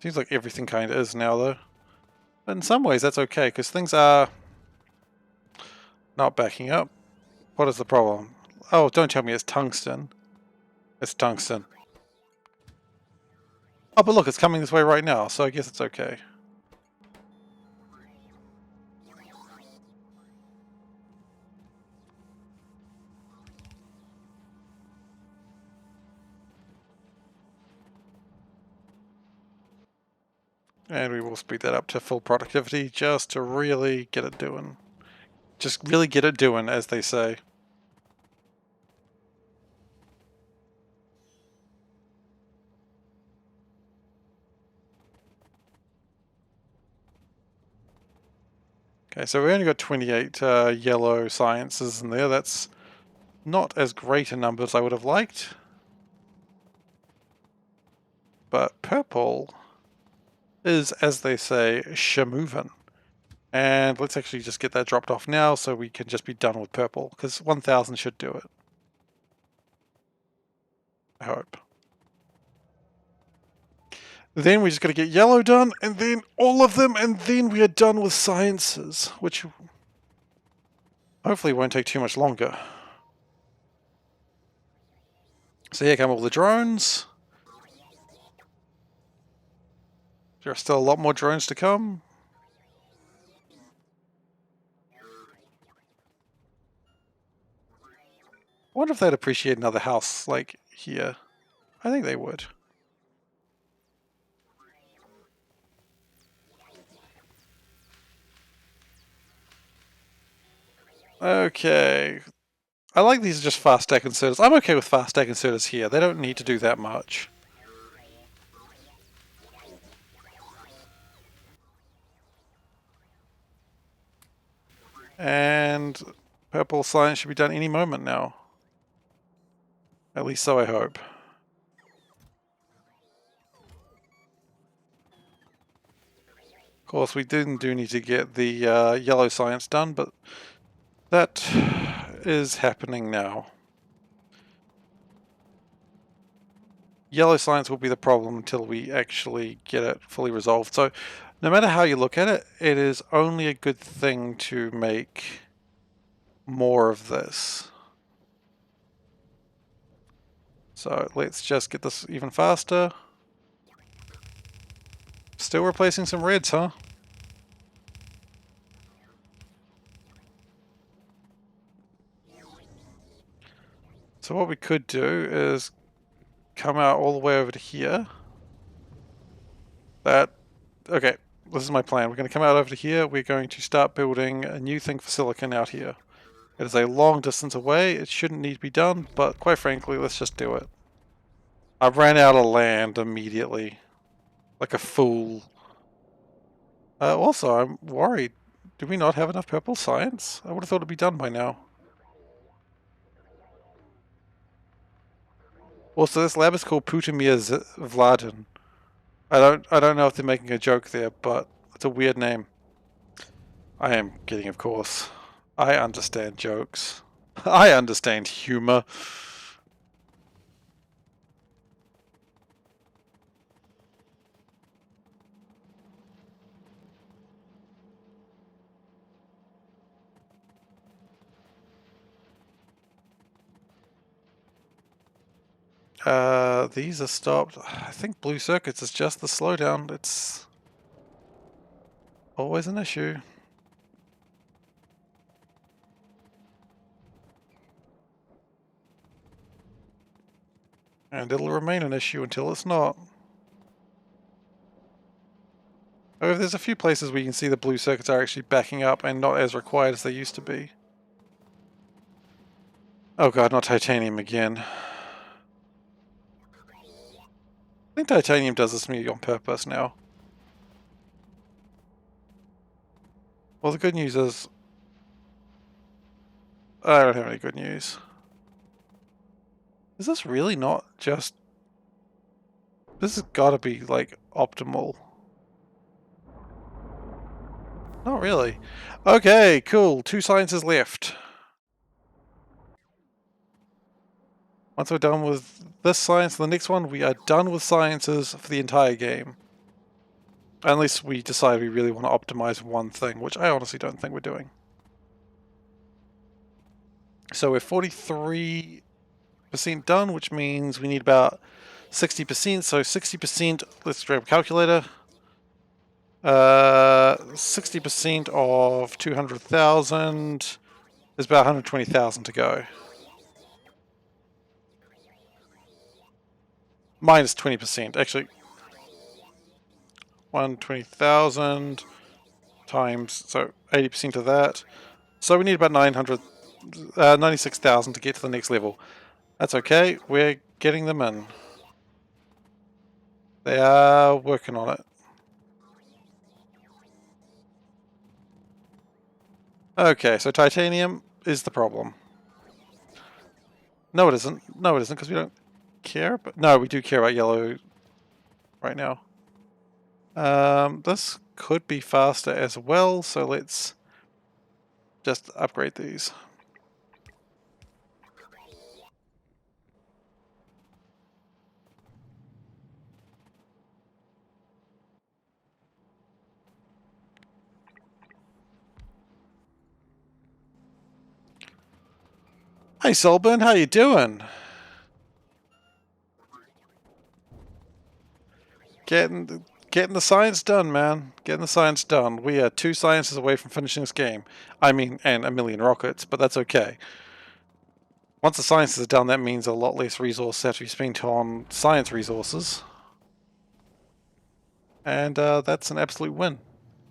A: Seems like everything kind of is now, though. But in some ways, that's okay, because things are not backing up. What is the problem? Oh, don't tell me it's tungsten. It's tungsten. Oh, but look, it's coming this way right now, so I guess it's okay. And we will speed that up to full productivity just to really get it doing. Just really get it doing, as they say. Okay, so we only got 28 yellow sciences in there. That's not as great a number as I would have liked. But purple is, as they say, shamovin'. And let's actually just get that dropped off now so we can just be done with purple, because 1000 should do it. I hope. Then we just got to get yellow done, and then all of them, and then we are done with sciences, which hopefully won't take too much longer. So here come all the drones. There are still a lot more drones to come. I wonder if they'd appreciate another house like here. I think they would. Okay. I like these just fast stack inserters. I'm okay with fast stack inserters here. They don't need to do that much. And purple science should be done any moment now. At least so I hope. Of course, we do need to get the yellow science done, but that is happening now. Yellow science will be the problem until we actually get it fully resolved. So no matter how you look at it, it is only a good thing to make more of this. So let's just get this even faster. Still replacing some reds, huh? So what we could do is come out all the way over to here. Okay, this is my plan. We're going to come out over to here. We're going to start building a new thing for silicon out here. It is a long distance away. It shouldn't need to be done, but quite frankly, let's just do it. I ran out of land immediately. Like a fool. Also, I'm worried. Do we not have enough purple science? I would have thought it'd be done by now. Also, this lab is called Putimir Vladen. I don't know if they're making a joke there, but it's a weird name. I am kidding, of course. I understand jokes. I understand humor. These are stopped. I think blue circuits is just the slowdown. It's always an issue. And it'll remain an issue until it's not. However, there's a few places where you can see the blue circuits are actually backing up and not as required as they used to be. Oh god, not titanium again. I think titanium does this to me on purpose now. Well, the good news is I don't have any good news. Is this really not just... This has got to be, like, optimal. Not really. Okay, cool. 2 sciences left. Once we're done with this science, the next one, we are done with sciences for the entire game. Unless we decide we really want to optimize one thing, which I honestly don't think we're doing. So we're 43% done, which means we need about 60%. So 60%, let's grab a calculator. 60% of 200,000 is about 120,000 to go. Minus 20%, actually. 120,000 times, so 80% of that. So we need about 96,000 to get to the next level. That's okay, we're getting them in. They are working on it. Okay, so titanium is the problem. No, it isn't. No, it isn't, because we don't care. But no, we do care about yellow right now. This could be faster as well, so let's just upgrade these. Hey Solburn, how you doing? Getting the science done, man. Getting the science done. We are 2 sciences away from finishing this game. I mean, and a million rockets, but that's okay. Once the sciences are done, that means a lot less resources have to be spent on science resources. And that's an absolute win.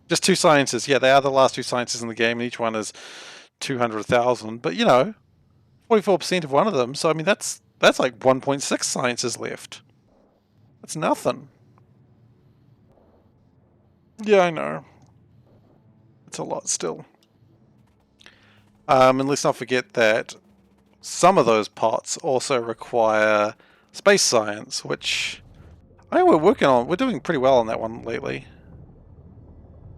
A: Just 2 sciences. Yeah, they are the last 2 sciences in the game, and each one is 200,000. But, you know, 44% of one of them, so I mean, that's like 1.6 sciences left. That's nothing. Yeah, I know. It's a lot still. And let's not forget that some of those pots also require space science, which I think we're working on. We're doing pretty well on that one lately.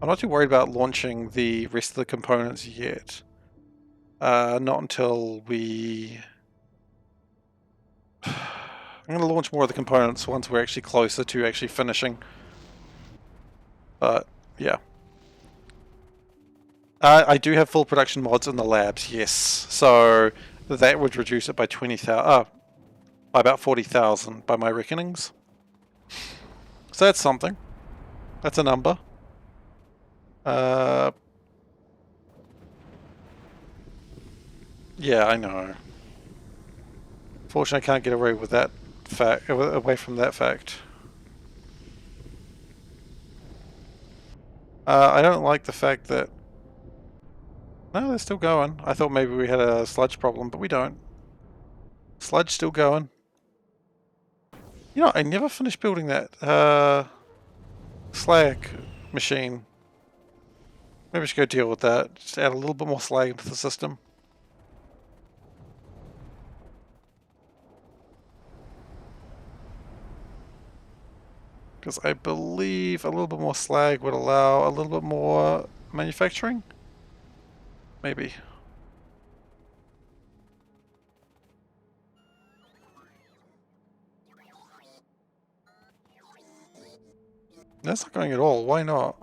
A: I'm not too worried about launching the rest of the components yet. Not until we... I'm going to launch more of the components once we're actually closer to actually finishing. But, yeah. I do have full production mods in the labs, yes. So that would reduce it by 20,000, by about 40,000 by my reckonings. So that's something. That's a number. Yeah, I know. Fortunately, I can't get away with that fact. Away from that fact. I don't like the fact that... No, they're still going. I thought maybe we had a sludge problem, but we don't. Sludge still going. You know, I never finished building that slag machine. Maybe I should go deal with that. Just add a little bit more slag into the system. Because I believe a little bit more slag would allow a little bit more manufacturing? Maybe. That's not going at all. Why not?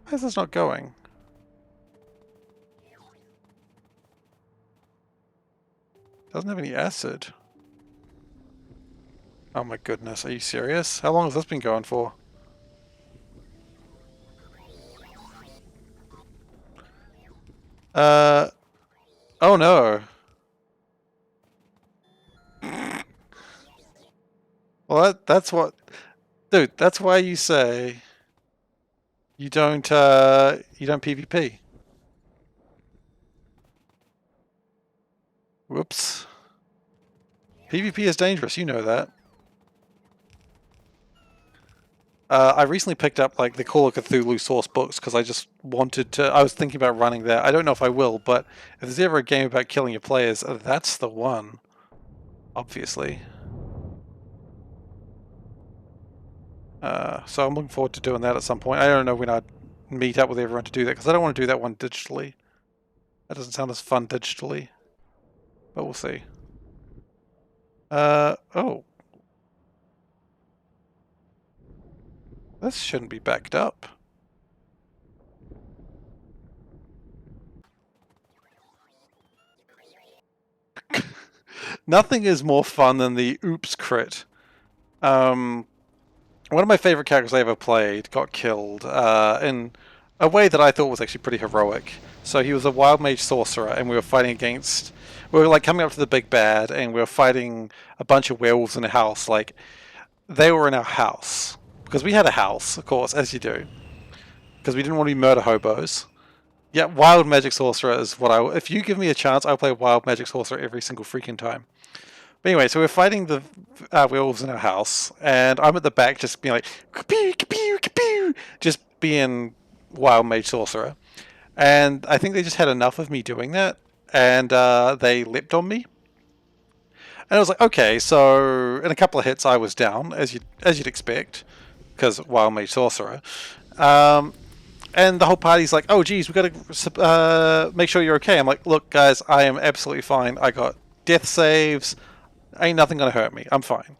A: Why is this not going? Doesn't have any acid. Oh my goodness, are you serious? How long has this been going for? Oh no. Well, that's what, dude. That's why you say you don't PvP. Whoops. PvP is dangerous. You know that. I recently picked up like the Call of Cthulhu source books because I just wanted to. I was thinking about running that. I don't know if I will, but if there's ever a game about killing your players, that's the one. Obviously. So I'm looking forward to doing that at some point. I don't know when I'd meet up with everyone to do that because I don't want to do that one digitally. That doesn't sound as fun digitally, but we'll see. Oh, this shouldn't be backed up. Nothing is more fun than the oops crit. One of my favorite characters I ever played got killed in a way that I thought was actually pretty heroic. So he was a wild mage sorcerer, and we were fighting against. We were like coming up to the big bad, and we were fighting a bunch of werewolves in a house. Like they were in our house because we had a house, of course, as you do, because we didn't want to be murder hobos. Yeah, wild magic sorcerer is what I. If you give me a chance, I'll play wild magic sorcerer every single freaking time. But anyway, so we're fighting the werewolves in our house, and I'm at the back just being like, kapew, kapew, kapew, just being wild mage sorcerer. And I think they just had enough of me doing that, and they leapt on me. And I was like, okay, so in a couple of hits I was down, as you'd expect, because wild mage sorcerer. Um, and the whole party's like, oh geez, we got to make sure you're okay. I'm like, look guys, I am absolutely fine. I got death saves. Ain't nothing gonna hurt me. I'm fine.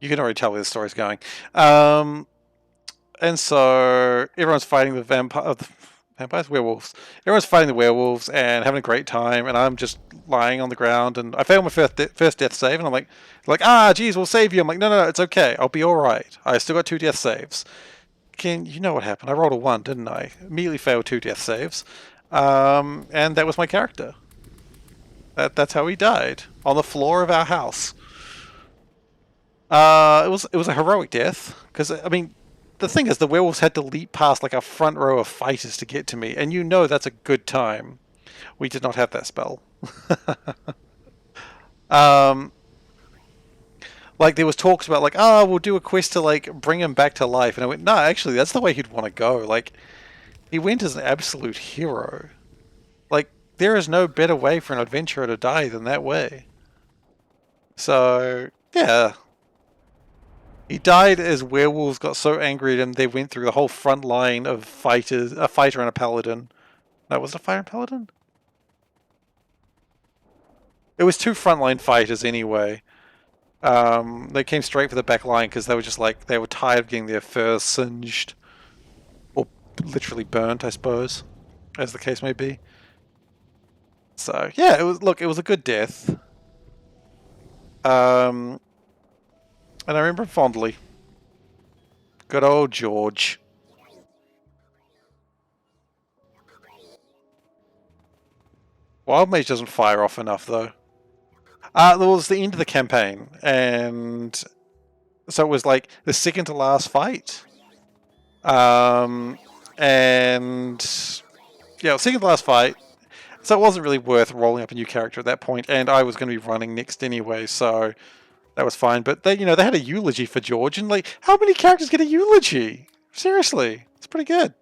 A: You can already tell where the story's going. And so everyone's fighting the vampires, werewolves. Everyone's fighting the werewolves and having a great time, and I'm just lying on the ground. And I failed my first death save, and I'm like, geez, we'll save you. I'm like, no, it's okay. I'll be all right. I still got 2 death saves. You know what happened? I rolled a 1, didn't I? Immediately failed 2 death saves, and that was my character. That's how he died on the floor of our house. It was a heroic death because I mean, the thing is, the werewolves had to leap past like a front row of fighters to get to me, and you know that's a good time. We did not have that spell. um, like there was talks about like, we'll do a quest to like bring him back to life, and I went, no, actually, that's the way he'd want to go. Like he went as an absolute hero. Like there is no better way for an adventurer to die than that way. So yeah, he died as werewolves got so angry at him they went through the whole front line of fighters, a fighter and a paladin. No, was it a fighter and paladin? It was 2 frontline fighters anyway. They came straight for the back line because they were just like, they were tired of getting their furs singed. Or literally burnt, I suppose, as the case may be. So, yeah, it was a good death. And I remember him fondly. Good old George. Wild Mage doesn't fire off enough, though. That was the end of the campaign, and so it was like the second to last fight. And yeah, second to last fight. So it wasn't really worth rolling up a new character at that point, and I was going to be running next anyway, so that was fine. But they had a eulogy for George, and like, how many characters get a eulogy? Seriously, it's pretty good.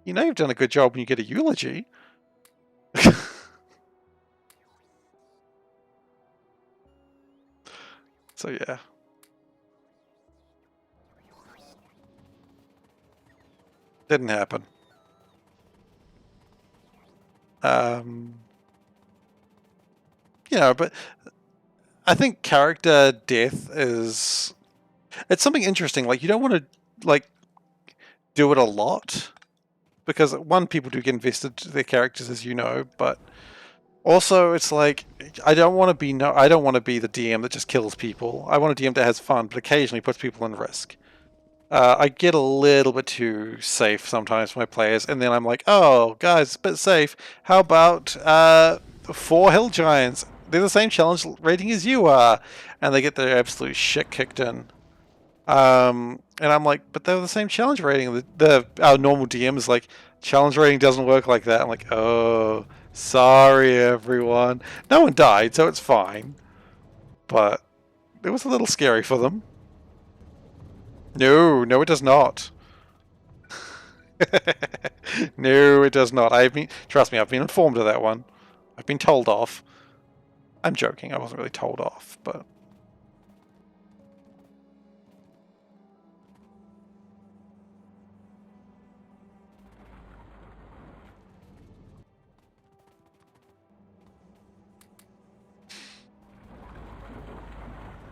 A: You know you've done a good job when you get a eulogy. So yeah. Didn't happen. But I think character death it's something interesting. Like you don't want to like do it a lot because one, people do get invested to their characters, as you know, but also it's like I don't want to be the DM that just kills people. I want a DM that has fun, but occasionally puts people in risk. I get a little bit too safe sometimes for my players, and then I'm like, oh, guys, a bit safe. How about 4 hill giants? they're the same challenge rating as you are, and they get their absolute shit kicked in. And I'm like, but they're the same challenge rating. Our normal DM is like, challenge rating doesn't work like that. I'm like, oh, sorry everyone. No one died, so it's fine. But it was a little scary for them. No, no, it does not. No, it does not. Trust me, I've been informed of that one. I've been told off. I'm joking. I wasn't really told off, but.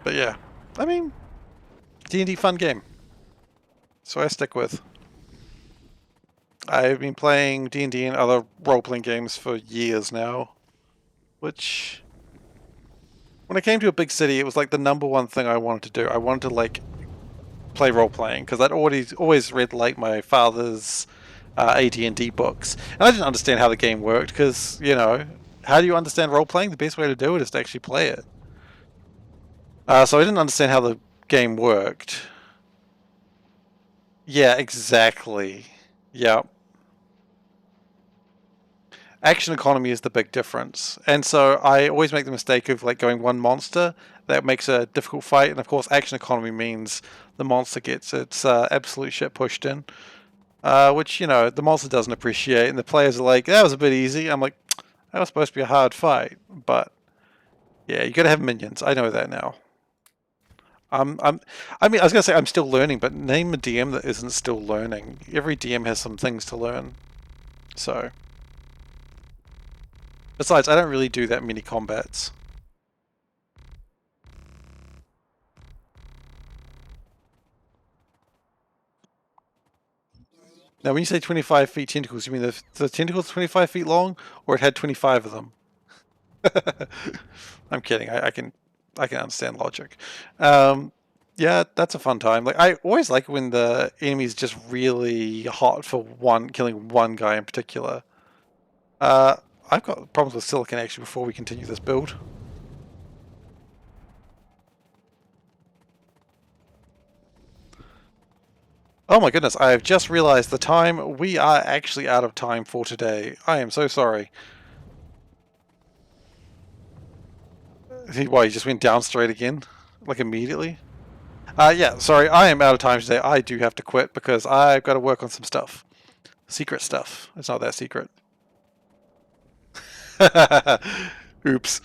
A: But yeah, I mean, D&D fun game. So I stick with. I've been playing D&D and other role-playing games for years now, which, when I came to a big city, it was like the #1 thing I wanted to do. I wanted to like play role-playing because I'd always read like my father's AD&D books, and I didn't understand how the game worked because, you know, how do you understand role-playing? The best way to do it is to actually play it. So I didn't understand how the game worked. Yeah, exactly. Yeah. Action economy is the big difference. And so I always make the mistake of like going one monster. That makes a difficult fight. And of course, action economy means the monster gets its absolute shit pushed in. Which, you know, the monster doesn't appreciate. And the players are like, that was a bit easy. I'm like, that was supposed to be a hard fight. But yeah, you gotta have minions. I know that now. I mean, I was gonna say I'm still learning, but name a DM that isn't still learning. Every DM has some things to learn. So, besides, I don't really do that many combats. Now, when you say 25 feet tentacles, you mean the tentacles 25 feet long, or it had 25 of them? I'm kidding. I can understand logic. Yeah, that's a fun time. Like I always like when the enemy's just really hot for killing one guy in particular. I've got problems with silicon actually before we continue this build. Oh my goodness, I have just realized the time. We are actually out of time for today. I am so sorry. Why, you just went down straight again? Like immediately? Yeah, sorry, I am out of time today. I do have to quit because I've got to work on some stuff. Secret stuff. It's not that secret. Oops.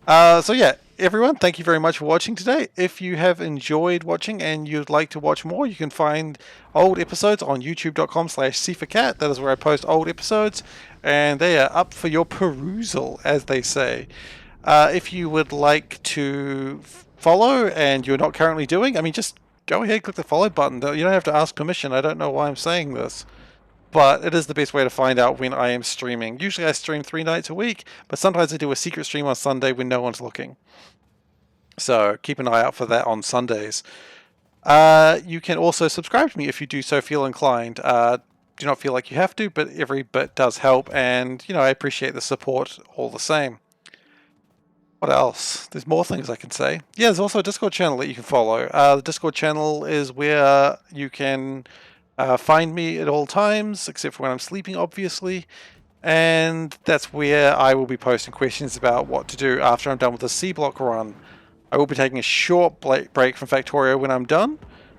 A: So yeah, everyone, thank you very much for watching today. If you have enjoyed watching and you'd like to watch more, you can find old episodes on youtube.com/SeiferKatt. That is where I post old episodes, and they are up for your perusal, as they say. If you would like to follow and you're not currently doing, I mean, just go ahead, click the follow button. You don't have to ask permission. I don't know why I'm saying this, but it is the best way to find out when I am streaming. Usually I stream 3 nights a week, but sometimes I do a secret stream on Sunday when no one's looking. So keep an eye out for that on Sundays. You can also subscribe to me if you do so feel inclined. Do not feel like you have to, but every bit does help, and you know, I appreciate the support all the same. What else? There's more things I can say. Yeah, there's also a Discord channel that you can follow. The Discord channel is where you can find me at all times, except for when I'm sleeping, obviously. And that's where I will be posting questions about what to do after I'm done with the SeaBlock run. I will be taking a short break from Factorio when I'm done.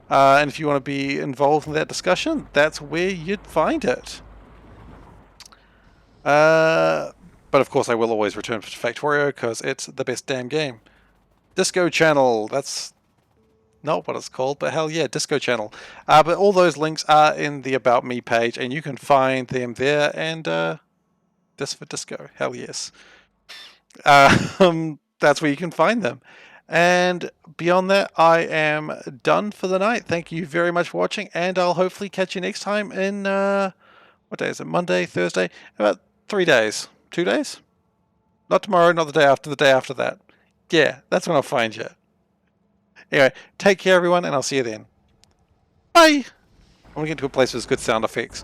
A: And if you want to be involved in that discussion, that's where you'd find it. But of course I will always return to Factorio because it's the best damn game. Disco channel, that's not what it's called, but hell yeah, Disco channel. But all those links are in the About Me page, and you can find them there, and this for disco, hell yes. That's where you can find them. And beyond that, I am done for the night. Thank you very much for watching, and I'll hopefully catch you next time in, what day is it? Monday, Thursday? About 3 days. 2 days? Not tomorrow, not the day after that. Yeah, that's when I'll find you. Anyway, take care everyone, and I'll see you then. Bye! I'm gonna get to a place with good sound effects.